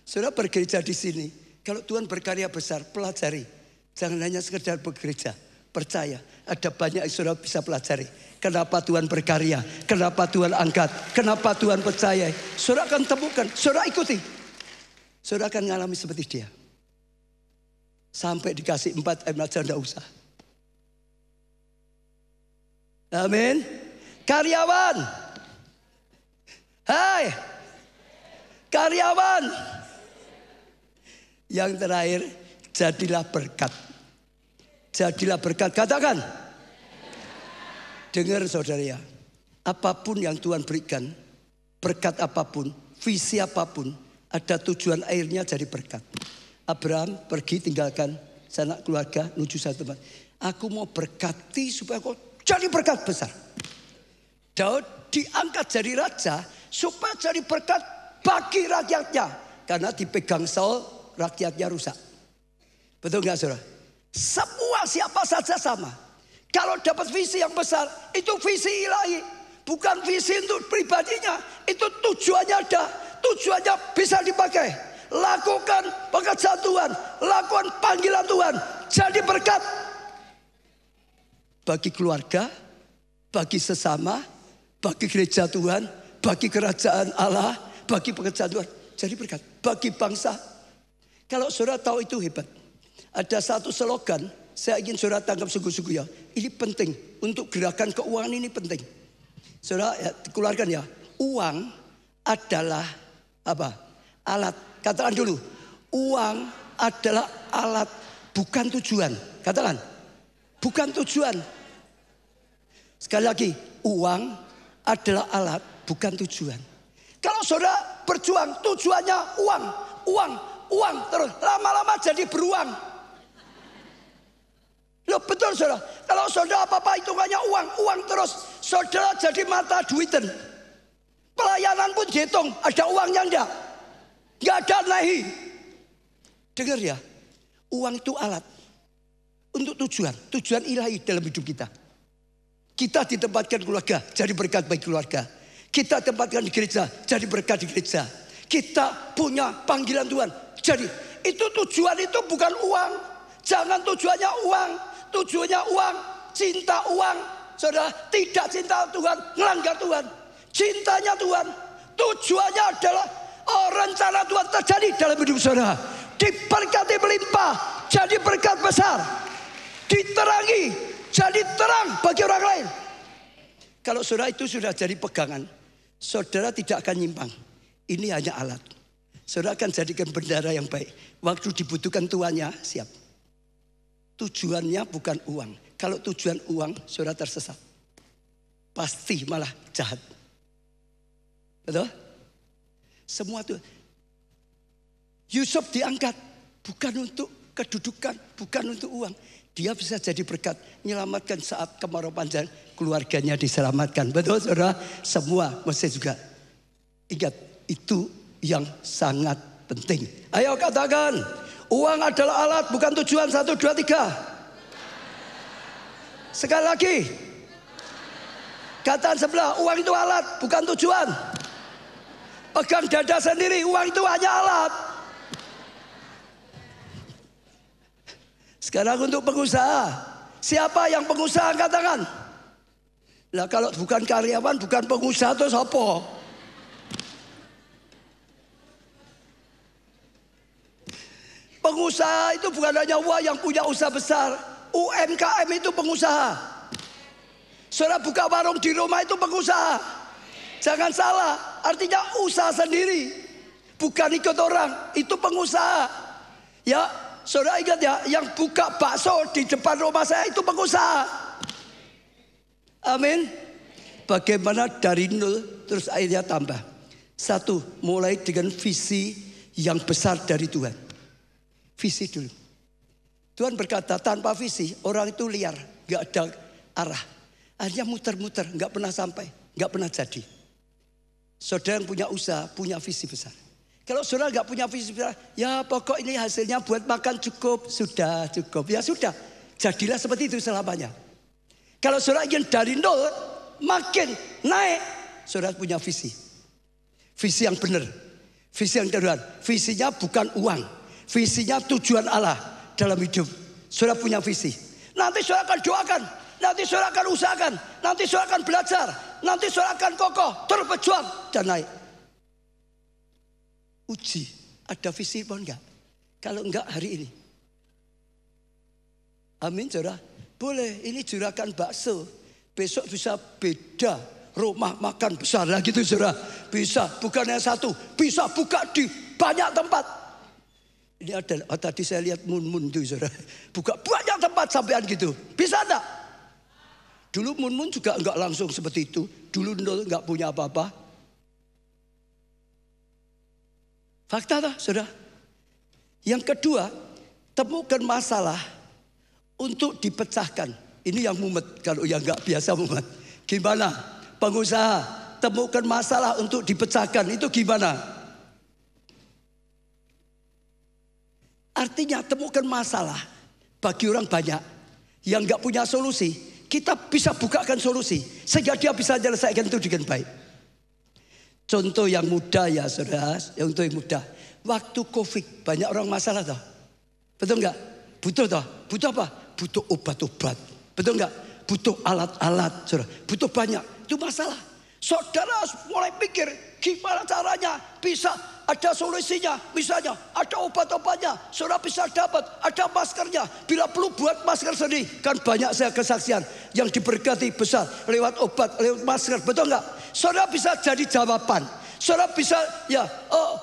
[SPEAKER 1] Saudara bergereja di sini. Kalau Tuhan berkarya besar, pelajari. Jangan hanya sekedar bergereja. Percaya, ada banyak yang saudara bisa pelajari. Kenapa Tuhan berkarya, kenapa Tuhan angkat, kenapa Tuhan percaya. Saudara akan temukan, saudara ikuti. Saudara akan mengalami seperti dia. Sampai dikasih 4M aja enggak usah. Amin. Karyawan. Hai. Karyawan. Yang terakhir, jadilah berkat. Jadilah berkat, katakan. Dengar saudara ya, apapun yang Tuhan berikan, berkat apapun, visi apapun, ada tujuan akhirnya jadi berkat. Abraham pergi tinggalkan sanak keluarga, menuju satu tempat. Aku mau berkati supaya kau jadi berkat besar. Daud diangkat jadi raja supaya jadi berkat bagi rakyatnya. Karena dipegang Saul, rakyatnya rusak. Betul gak saudara? Semua siapa saja sama. Kalau dapat visi yang besar, itu visi ilahi. Bukan visi untuk pribadinya. Itu tujuannya ada. Tujuannya bisa dipakai. Lakukan pekerjaan Tuhan. Lakukan panggilan Tuhan. Jadi berkat. Bagi keluarga. Bagi sesama. Bagi gereja Tuhan. Bagi kerajaan Allah. Bagi pekerjaan Tuhan. Jadi berkat. Bagi bangsa. Kalau saudara tahu itu hebat. Ada satu slogan. Saya ingin saudara tangkap sungguh-sungguh ya. Ini penting. Untuk gerakan keuangan ini penting. Saudara ya, keluarkan ya. Uang adalah apa? Alat. Katakan dulu. Uang adalah alat. Bukan tujuan. Katakan. Bukan tujuan. Sekali lagi. Uang adalah alat. Bukan tujuan. Kalau saudara berjuang. Tujuannya uang. Uang. Terus lama-lama jadi beruang. Loh betul saudara. Kalau saudara apa-apa hitungannya uang terus. Saudara jadi mata duiten. Pelayanan pun dihitung. Ada uangnya enggak? Enggak ada nahi. Dengar ya. Uang itu alat. Untuk tujuan. Tujuan ilahi dalam hidup kita. Kita ditempatkan keluarga. Jadi berkat bagi keluarga. Kita tempatkan di gereja. Jadi berkat di gereja. Kita punya panggilan Tuhan. Jadi itu tujuan itu bukan uang. Jangan tujuannya uang. Tujuannya uang, cinta uang, saudara, tidak cinta Tuhan, melanggar Tuhan. Cintanya Tuhan, tujuannya adalah rencana Tuhan terjadi dalam hidup saudara. Diberkati melimpah, jadi berkat besar. Diterangi, jadi terang bagi orang lain. Kalau saudara itu sudah jadi pegangan, saudara tidak akan nyimpang. Ini hanya alat. Saudara akan jadikan bendara yang baik. Waktu dibutuhkan tuannya, siap. Tujuannya bukan uang. Kalau tujuan uang, saudara tersesat. Pasti malah jahat. Betul? Semua itu. Yusuf diangkat. Bukan untuk kedudukan, bukan untuk uang. Dia bisa jadi berkat, menyelamatkan saat kemarau panjang, keluarganya diselamatkan. Betul saudara? Semua mesti juga. Ingat, itu yang sangat penting. Ayo katakan, uang adalah alat, bukan tujuan. 1, 2, 3. Sekali lagi. Kataan sebelah, uang itu alat, bukan tujuan. Pegang dada sendiri, uang itu hanya alat. Sekarang untuk pengusaha. Siapa yang pengusaha angkat tangan? Lah kalau bukan karyawan, bukan pengusaha terus apa? Pengusaha itu bukan hanya yang punya usaha besar. UMKM itu pengusaha. Saudara buka warung di rumah itu pengusaha. Jangan salah, artinya usaha sendiri. Bukan ikut orang, itu pengusaha. Ya, saudara ingat ya, yang buka bakso di depan rumah saya itu pengusaha. Amin. Bagaimana dari nol terus akhirnya tambah. 1, mulai dengan visi yang besar dari Tuhan. Visi dulu. Tuhan berkata tanpa visi orang itu liar, gak ada arah. Akhirnya muter-muter, gak pernah sampai, gak pernah jadi. Saudara yang punya usaha, punya visi besar. Kalau saudara gak punya visi besar, ya pokok ini hasilnya buat makan cukup, sudah cukup. Ya sudah, jadilah seperti itu selamanya. Kalau saudara ingin dari nol, makin naik, saudara punya visi. Visi yang benar, visi yang Tuhan. Visinya bukan uang, visinya tujuan Allah dalam hidup. Saudara punya visi. Nanti saudara akan doakan, nanti saudara akan usahakan, nanti saudara akan belajar, nanti saudara akan kokoh, terus berjuang dan naik. Uji, ada visi pun enggak? Kalau enggak hari ini. Amin saudara. Boleh, ini juragan bakso. Besok bisa beda. Rumah makan besar lah gitu saudara. Bisa, bukan yang satu. Bisa buka di banyak tempat. Ini ada, tadi saya lihat Mun tuh saudara. Buka banyak tempat sampean gitu. Bisa enggak? Dulu Mun juga enggak langsung seperti itu. Dulu nol enggak punya apa-apa. Fakta tak saudara? Yang kedua, temukan masalah untuk dipecahkan. Ini yang mumet, kalau yang enggak biasa mumet. Gimana? Pengusaha, temukan masalah untuk dipecahkan. Itu gimana? Artinya temukan masalah bagi orang banyak yang enggak punya solusi. Kita bisa bukakan solusi sehingga dia bisa menyelesaikan itu dengan baik. Contoh yang mudah ya saudara, untuk yang mudah. Waktu Covid banyak orang masalah toh. Betul enggak? Butuh toh? Butuh apa? Butuh obat-obat. Betul enggak? Butuh alat-alat, saudara. Butuh banyak. Itu masalah. Saudara mulai pikir gimana caranya bisa ada solusinya. Misalnya ada obat-obatnya, saudara bisa dapat. Ada maskernya. Bila perlu buat masker sendiri. Kan banyak saya kesaksian yang diberkati besar lewat obat, lewat masker. Betul enggak? Saudara bisa jadi jawaban. Saudara bisa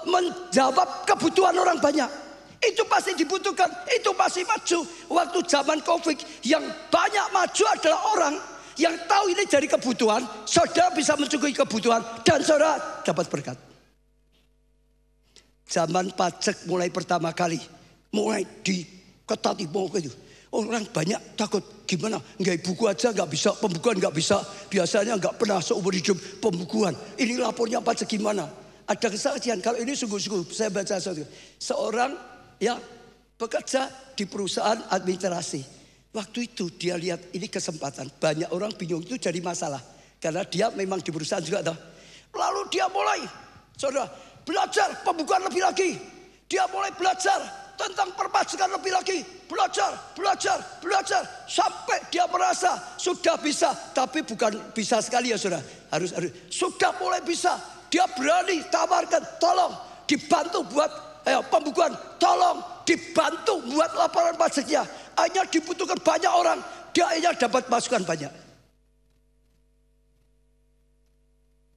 [SPEAKER 1] menjawab kebutuhan orang banyak. Itu pasti dibutuhkan, itu pasti maju. Waktu zaman Covid yang banyak maju adalah orang yang tahu ini jadi kebutuhan. Saudara bisa mencukupi kebutuhan dan saudara dapat berkat. Zaman pajak mulai pertama kali, mulai diketati itu. Orang banyak takut, gimana? Nggak buku aja nggak bisa, pembukuan nggak bisa. Biasanya nggak pernah seumur hidup pembukuan. Ini lapornya pajak gimana? Ada kesaksian, kalau ini sungguh-sungguh saya baca seorang ya bekerja di perusahaan administrasi. Waktu itu dia lihat ini kesempatan. Banyak orang bingung itu jadi masalah. Karena dia memang di perusahaan juga toh. Lalu dia mulai, saudara, belajar pembukuan lebih lagi. Dia mulai belajar tentang perpajakan lebih lagi. Belajar. Sampai dia merasa sudah bisa. Tapi bukan bisa sekali ya saudara. Harus. Sudah mulai bisa. Dia berani tawarkan, tolong dibantu buat pembukuan. Tolong dibantu buat laporan pajaknya. Hanya dibutuhkan banyak orang. Dia hanya dapat masukan banyak.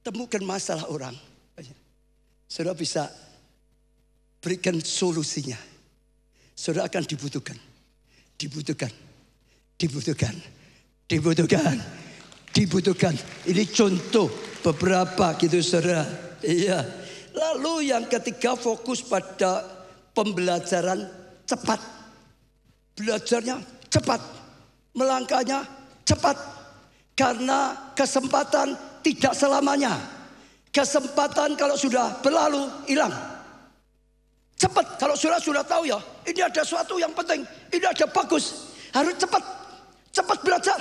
[SPEAKER 1] Temukan masalah orang. Saudara bisa berikan solusinya. Saudara akan dibutuhkan. Ini contoh beberapa gitu saudara. Iya. Lalu yang ketiga fokus pada pembelajaran cepat. Belajarnya cepat. Melangkahnya cepat. Karena kesempatan tidak selamanya. Kesempatan kalau sudah berlalu hilang. Cepat, kalau sudah tahu ya, ini ada sesuatu yang penting, ini ada bagus, harus cepat belajar,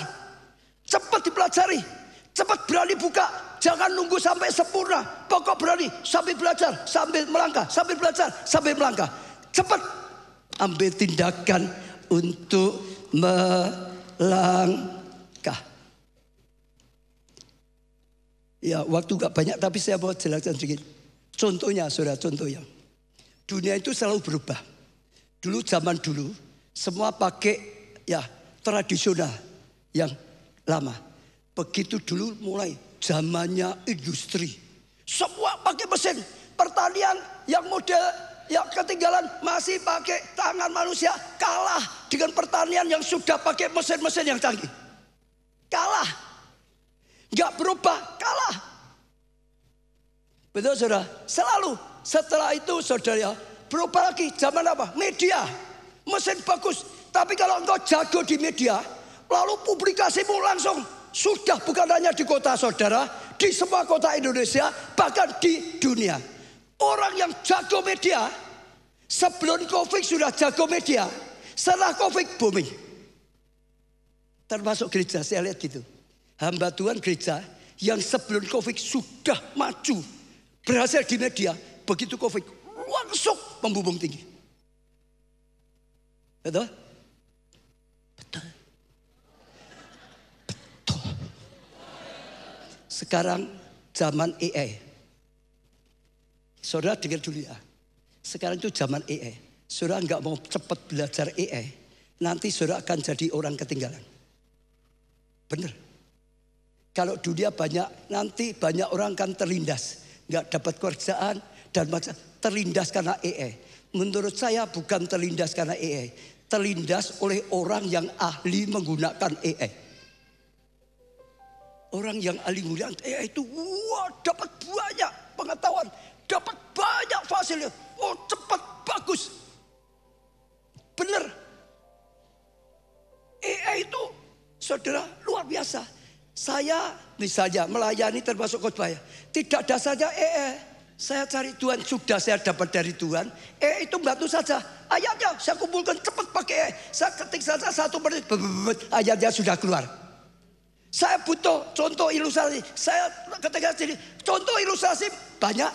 [SPEAKER 1] cepat dipelajari, cepat berani buka, jangan nunggu sampai sempurna, pokok berani sambil belajar, sambil melangkah, sambil belajar, sambil melangkah, cepat ambil tindakan untuk melangkah. Ya, waktu gak banyak tapi saya mau jelaskan sedikit. Contohnya, saudara, contohnya. Dunia itu selalu berubah. Zaman dulu semua pakai tradisional yang lama. Begitu dulu mulai zamannya industri. Semua pakai mesin. Pertanian yang model yang ketinggalan masih pakai tangan manusia. Kalah dengan pertanian yang sudah pakai mesin-mesin yang canggih. Kalah. Gak berubah, kalah. Betul saudara? Selalu. Setelah itu saudara berubah lagi. Zaman apa? Media. Mesin bagus. Tapi kalau engkau jago di media, lalu publikasimu langsung sudah bukan hanya di kota saudara, di semua kota Indonesia, bahkan di dunia. Orang yang jago media, sebelum Covid sudah jago media, setelah Covid booming. Termasuk gereja, saya lihat gitu. Hamba Tuhan gereja yang sebelum Covid sudah maju, berhasil di media, begitu Covid langsung membumbung tinggi. Betul? Betul. Sekarang zaman AI. Saudara dengar dulu ya. Sekarang itu zaman AI. Saudara nggak mau cepat belajar AI, nanti saudara akan jadi orang ketinggalan. Benar. Kalau dunia banyak, nanti banyak orang akan terlindas. Nggak dapat kerjaan dan macam terlindas karena AI. Menurut saya bukan terlindas karena AI. Terlindas oleh orang yang ahli menggunakan AI. Orang yang ahli menggunakan AI itu dapat banyak pengetahuan. Dapat banyak fasilitas. Cepat, bagus. Benar. AI itu saudara luar biasa. Saya misalnya melayani termasuk khotbah. Tidak dasarnya AI. Saya cari Tuhan, sudah saya dapat dari Tuhan. Itu bantu saja. Ayatnya saya kumpulkan cepat pakai saya ketik saja 1 menit. Ayatnya sudah keluar. Saya butuh contoh ilustrasi. Saya ketika sini contoh ilustrasi banyak.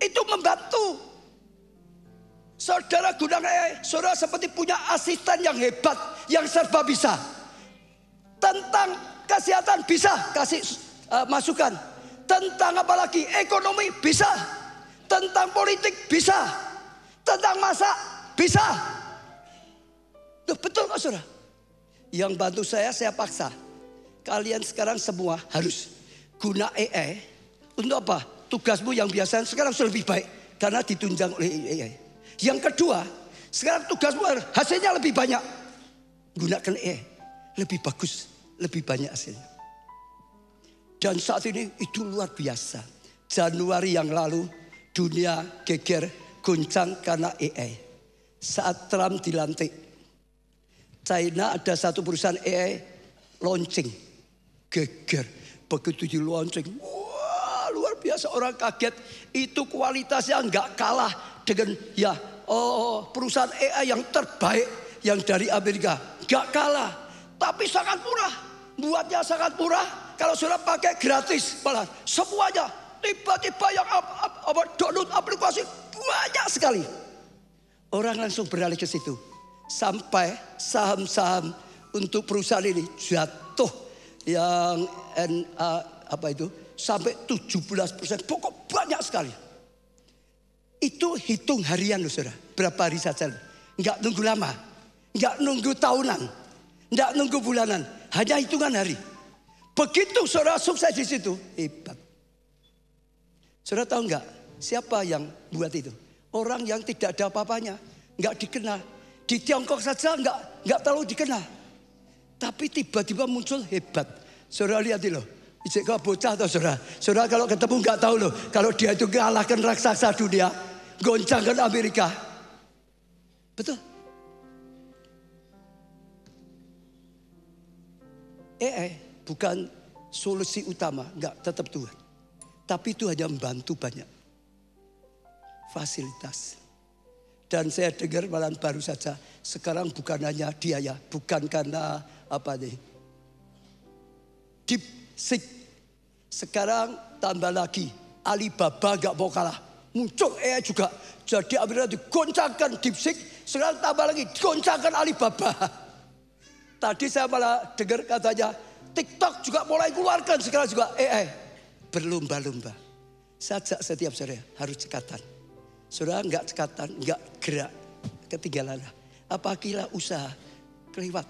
[SPEAKER 1] Itu membantu. Saudara gunakan AI. Saudara seperti punya asisten yang hebat. Yang serba bisa. Tentang kesehatan bisa kasih masukan. Tentang apalagi ekonomi bisa. Tentang politik bisa. Tentang masak bisa. Betul kok saudara? Yang bantu saya paksa. Kalian sekarang semua harus guna AI. Untuk apa? Tugasmu yang biasa sekarang sudah lebih baik. Karena ditunjang oleh AI. Yang kedua, sekarang tugasmu hasilnya lebih banyak. Gunakan AI. Lebih bagus. Lebih banyak hasilnya. Dan saat ini itu luar biasa. Januari yang lalu dunia geger goncang karena AI. Saat Trump dilantik, China ada satu perusahaan AI launching. Geger. Begitu di launching, wah luar biasa, orang kaget. Itu kualitasnya nggak kalah dengan perusahaan AI yang terbaik yang dari Amerika. Nggak kalah, tapi sangat murah. Buatnya sangat murah. Kalau sudah pakai gratis, malah semuanya tiba-tiba yang download aplikasi banyak sekali. Orang langsung beralih ke situ. Sampai saham-saham untuk perusahaan ini jatuh yang sampai 17%. Pokok banyak sekali. Itu hitung harian loh saudara. Berapa hari saja. Enggak nunggu lama. Enggak nunggu tahunan. Enggak nunggu bulanan. Hanya hitungan hari. Begitu saudara sukses di situ. Hebat. Saudara tahu enggak siapa yang buat itu? Orang yang tidak ada apa-apanya. Enggak dikenal. Di Tiongkok saja enggak terlalu dikenal. Tapi tiba-tiba muncul hebat. Saudara lihat loh. Ijek bocah atau saudara. Saudara kalau ketemu enggak tahu loh. Kalau dia itu mengalahkan raksasa dunia. Goncangkan Amerika. Betul. Bukan solusi utama. Enggak, tetap Tuhan. Tapi itu hanya membantu banyak. Fasilitas. Dan saya dengar malam baru saja. Sekarang bukan hanya dia ya. Bukan karena DeepSeek. Sekarang tambah lagi. Alibaba gak mau kalah. Muncul AI juga. Jadi akhirnya digoncangkan DeepSeek. Sekarang tambah lagi digoncangkan Alibaba. Tadi saya malah dengar katanya. TikTok juga mulai keluarkan. Sekarang juga AI. Berlomba-lomba. Sajak setiap saudara harus cekatan. Saudara enggak cekatan, enggak gerak, ketinggalan. Apabila usaha kelewat.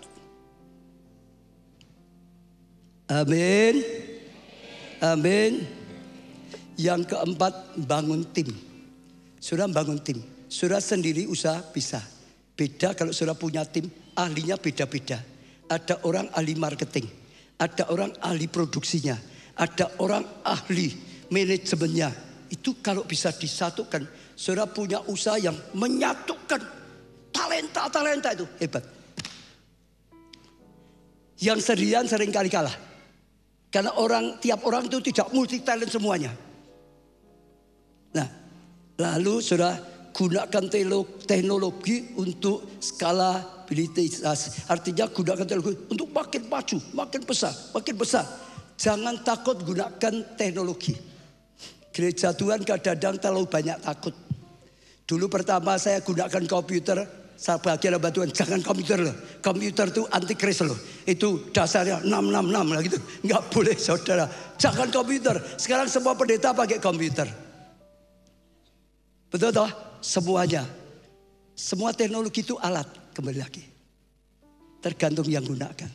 [SPEAKER 1] Amin. Amin. Yang keempat, bangun tim. Saudara bangun tim. Saudara sendiri usaha bisa. Beda kalau saudara punya tim, ahlinya beda-beda. Ada orang ahli marketing, ada orang ahli produksinya, ada orang ahli manajemennya. Itu kalau bisa disatukan, saudara punya usaha yang menyatukan talenta-talenta itu hebat. Yang sendirian sering kali kalah. Karena tiap orang itu tidak multi talent semuanya. Nah, lalu saudara gunakan teknologi untuk scalabilitas. Artinya gunakan teknologi untuk makin maju, makin besar, makin besar. Jangan takut gunakan teknologi. Gereja Tuhan kadang-kadang terlalu banyak takut. Dulu pertama saya gunakan komputer, saya bagian sama Tuhan, jangan komputer loh. Komputer itu antikris loh. Itu dasarnya 666 lah gitu. Enggak boleh saudara. Jangan komputer. Sekarang semua pendeta pakai komputer. Betul toh? Semuanya. Semua teknologi itu alat. Kembali lagi. Tergantung yang gunakan.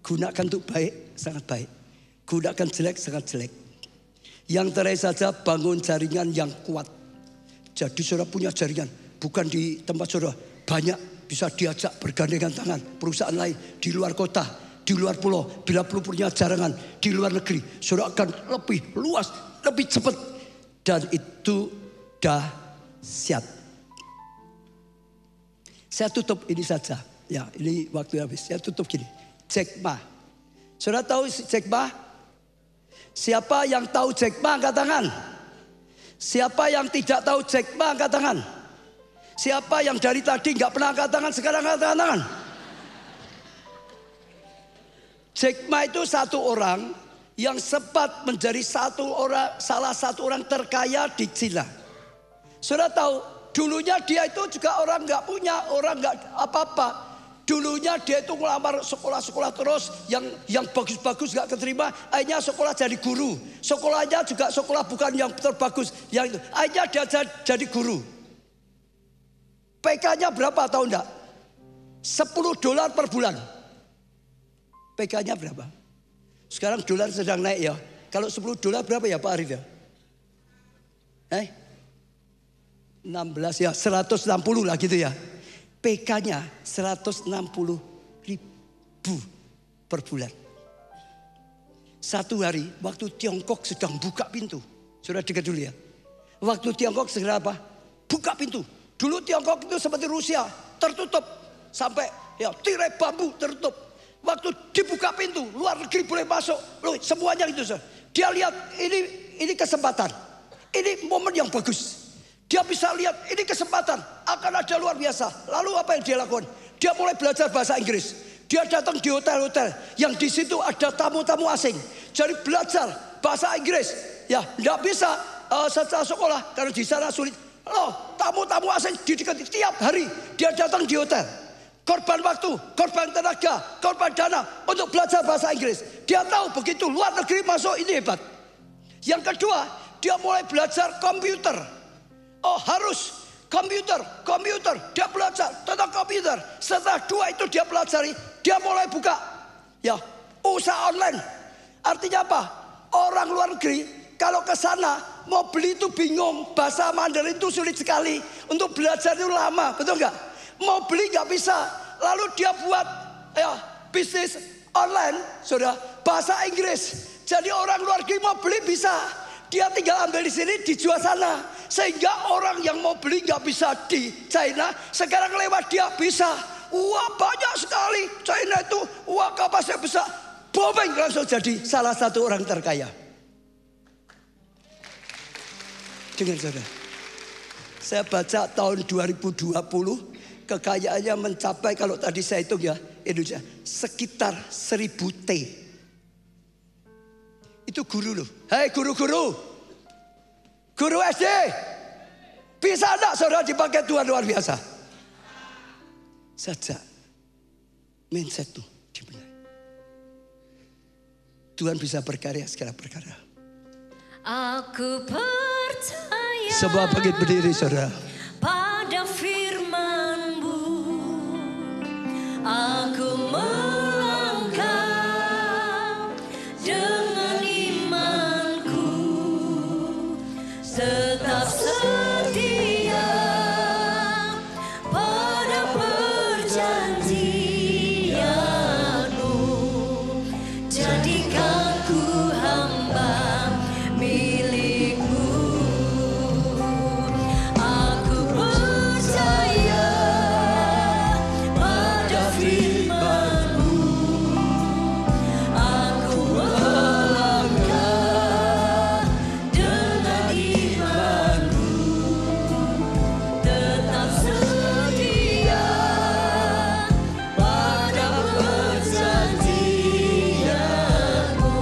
[SPEAKER 1] Gunakan untuk baik, sangat baik. Gunakan jelek, sangat jelek. Yang terakhir saja bangun jaringan yang kuat. Jadi saudara punya jaringan. Bukan di tempat saudara. Banyak bisa diajak bergandengan tangan. Perusahaan lain di luar kota, di luar pulau. Bila perlu punya jaringan di luar negeri. Saudara akan lebih luas, lebih cepat. Dan itu dahsyat. Saya tutup ini saja. Ya ini waktu habis. Saya tutup gini. Jack Ma. Saudara tahu Jack Ma? Siapa yang tahu Jack Ma angkat tangan? Siapa yang tidak tahu Jack Ma angkat tangan? Siapa yang dari tadi nggak pernah angkat tangan sekarang angkat tangan? Jack Ma itu satu orang yang sempat menjadi salah satu orang terkaya di Cina. Saudara tahu dulunya dia itu juga orang nggak punya, orang nggak apa-apa. Dulunya dia itu ngelamar sekolah-sekolah terus yang bagus-bagus gak keterima. Akhirnya sekolah jadi guru. Sekolahnya juga sekolah bukan yang terbagus. Yang itu. Akhirnya dia jadi guru. PK-nya berapa tahu enggak? $10 per bulan. PK-nya berapa? Sekarang dolar sedang naik ya. Kalau $10 berapa ya Pak Arif ya? 16 ya, 160 lah gitu ya. PK-nya 160.000 per bulan. Satu hari waktu Tiongkok sedang buka pintu. Sudah dengar dulu ya. Waktu Tiongkok segera apa? Buka pintu. Dulu Tiongkok itu seperti Rusia. Tertutup. Sampai ya tirai bambu tertutup. Waktu dibuka pintu. Luar negeri boleh masuk. Loh, semuanya itu. Dia lihat ini kesempatan. Ini momen yang bagus. Dia bisa lihat ini kesempatan akan ada luar biasa. Lalu apa yang dia lakukan? Dia mulai belajar bahasa Inggris. Dia datang di hotel-hotel yang di situ ada tamu-tamu asing. Jadi belajar bahasa Inggris. Ya, tidak bisa secara sekolah karena di sana sulit. Loh, tamu-tamu asing didekati tiap hari. Dia datang di hotel. Korban waktu, korban tenaga, korban dana untuk belajar bahasa Inggris. Dia tahu begitu luar negeri masuk ini hebat. Yang kedua, dia mulai belajar komputer. Oh harus komputer. Dia belajar tentang komputer. Setelah 2 itu dia pelajari, dia mulai buka ya usaha online. Artinya apa? Orang luar negeri kalau ke sana mau beli itu bingung. Bahasa Mandarin itu sulit sekali. Untuk belajar itu lama, betul nggak? Mau beli nggak bisa. Lalu dia buat ya bisnis online, saudara, bahasa Inggris. Jadi orang luar negeri mau beli bisa. Dia tinggal ambil di sini, dijual sana. Sehingga orang yang mau beli nggak bisa di China, sekarang lewat dia bisa. Wah banyak sekali. China itu wah kapasnya besar. Booming langsung jadi salah satu orang terkaya. Dengan saudara, saya baca tahun 2020 kekayaannya mencapai, kalau tadi saya hitung ya, Indonesia sekitar 1000 T. Itu guru loh. Hei guru-guru, guru SD, bisa enggak saudara dipakai Tuhan luar biasa? Saja mindset tuh dibenahi. Tuhan bisa berkarya segala perkara.
[SPEAKER 2] Aku percaya.
[SPEAKER 1] Semua bangkit berdiri saudara.
[SPEAKER 2] Pada firman-Mu aku melangkah dengan imanku tetap setia pada perjanjian-Mu. Jadikan ku hamba milik-Mu. Aku percaya pada firman-Mu. Aku melangkah dengan imanku tetap setia pada perjanjian-Mu.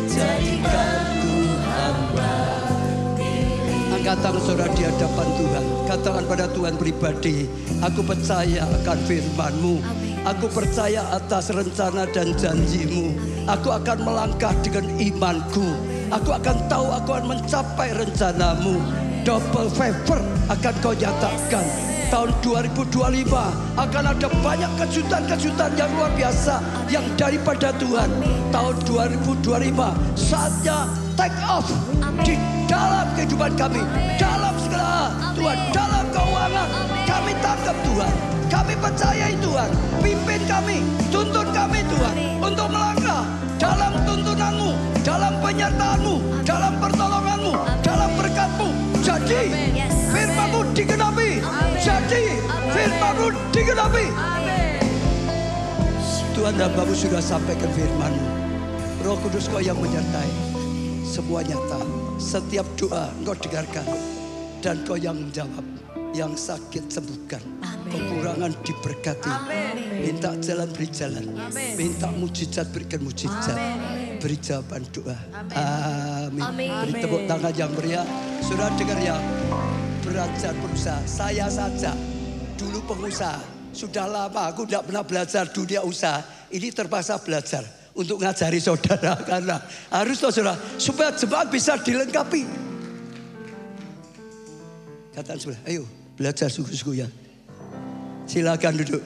[SPEAKER 2] Jadikan ku hamba milik-Mu.
[SPEAKER 1] Angkat tangan saudara di hadapan Tuhan. Katakan pada Tuhan pribadi, aku percaya akan firman-Mu. Aku percaya atas rencana dan janji-Mu. Aku akan melangkah dengan imanku. Aku akan tahu aku akan mencapai rencana-Mu. Double favor akan Kau nyatakan. Tahun 2025 akan ada banyak kejutan-kejutan yang luar biasa yang daripada Tuhan. Tahun 2025 saatnya take off di dalam kehidupan kami, dalam segala Tuhan, dalam keuangan. Kami tangkap Tuhan, kami percayai Tuhan. Pimpin kami, tuntun kami Tuhan untuk melangkah dalam tuntunan-Mu, dalam penyertaan-Mu, dalam pertolongan-Mu, dalam berkat-Mu. Jadi firman-Mu digenapi. Jadi firman-Mu digenapi. Tuhan, hamba-Mu sudah sampaikan firman-Mu. Roh Kudus Kau yang menyertai. Semua nyata. Setiap doa Engkau dengarkan. Dan Kau yang menjawab. Yang sakit sembuhkan. Kekurangan diberkati. Minta jalan beri jalan. Minta mujizat berikan mujizat. Beri jawaban doa. Amin. Beri tepuk tangan yang meriah. Saudara dengar ya. Belajar berusaha. Saya saja dulu pengusaha. Sudah lama aku tidak pernah belajar dunia usaha. Ini terpaksa belajar untuk ngajari saudara. Karena harus saudara supaya jemaat bisa dilengkapi. Katakan sebelah, ayo belajar sungguh-sungguh ya. Silakan duduk.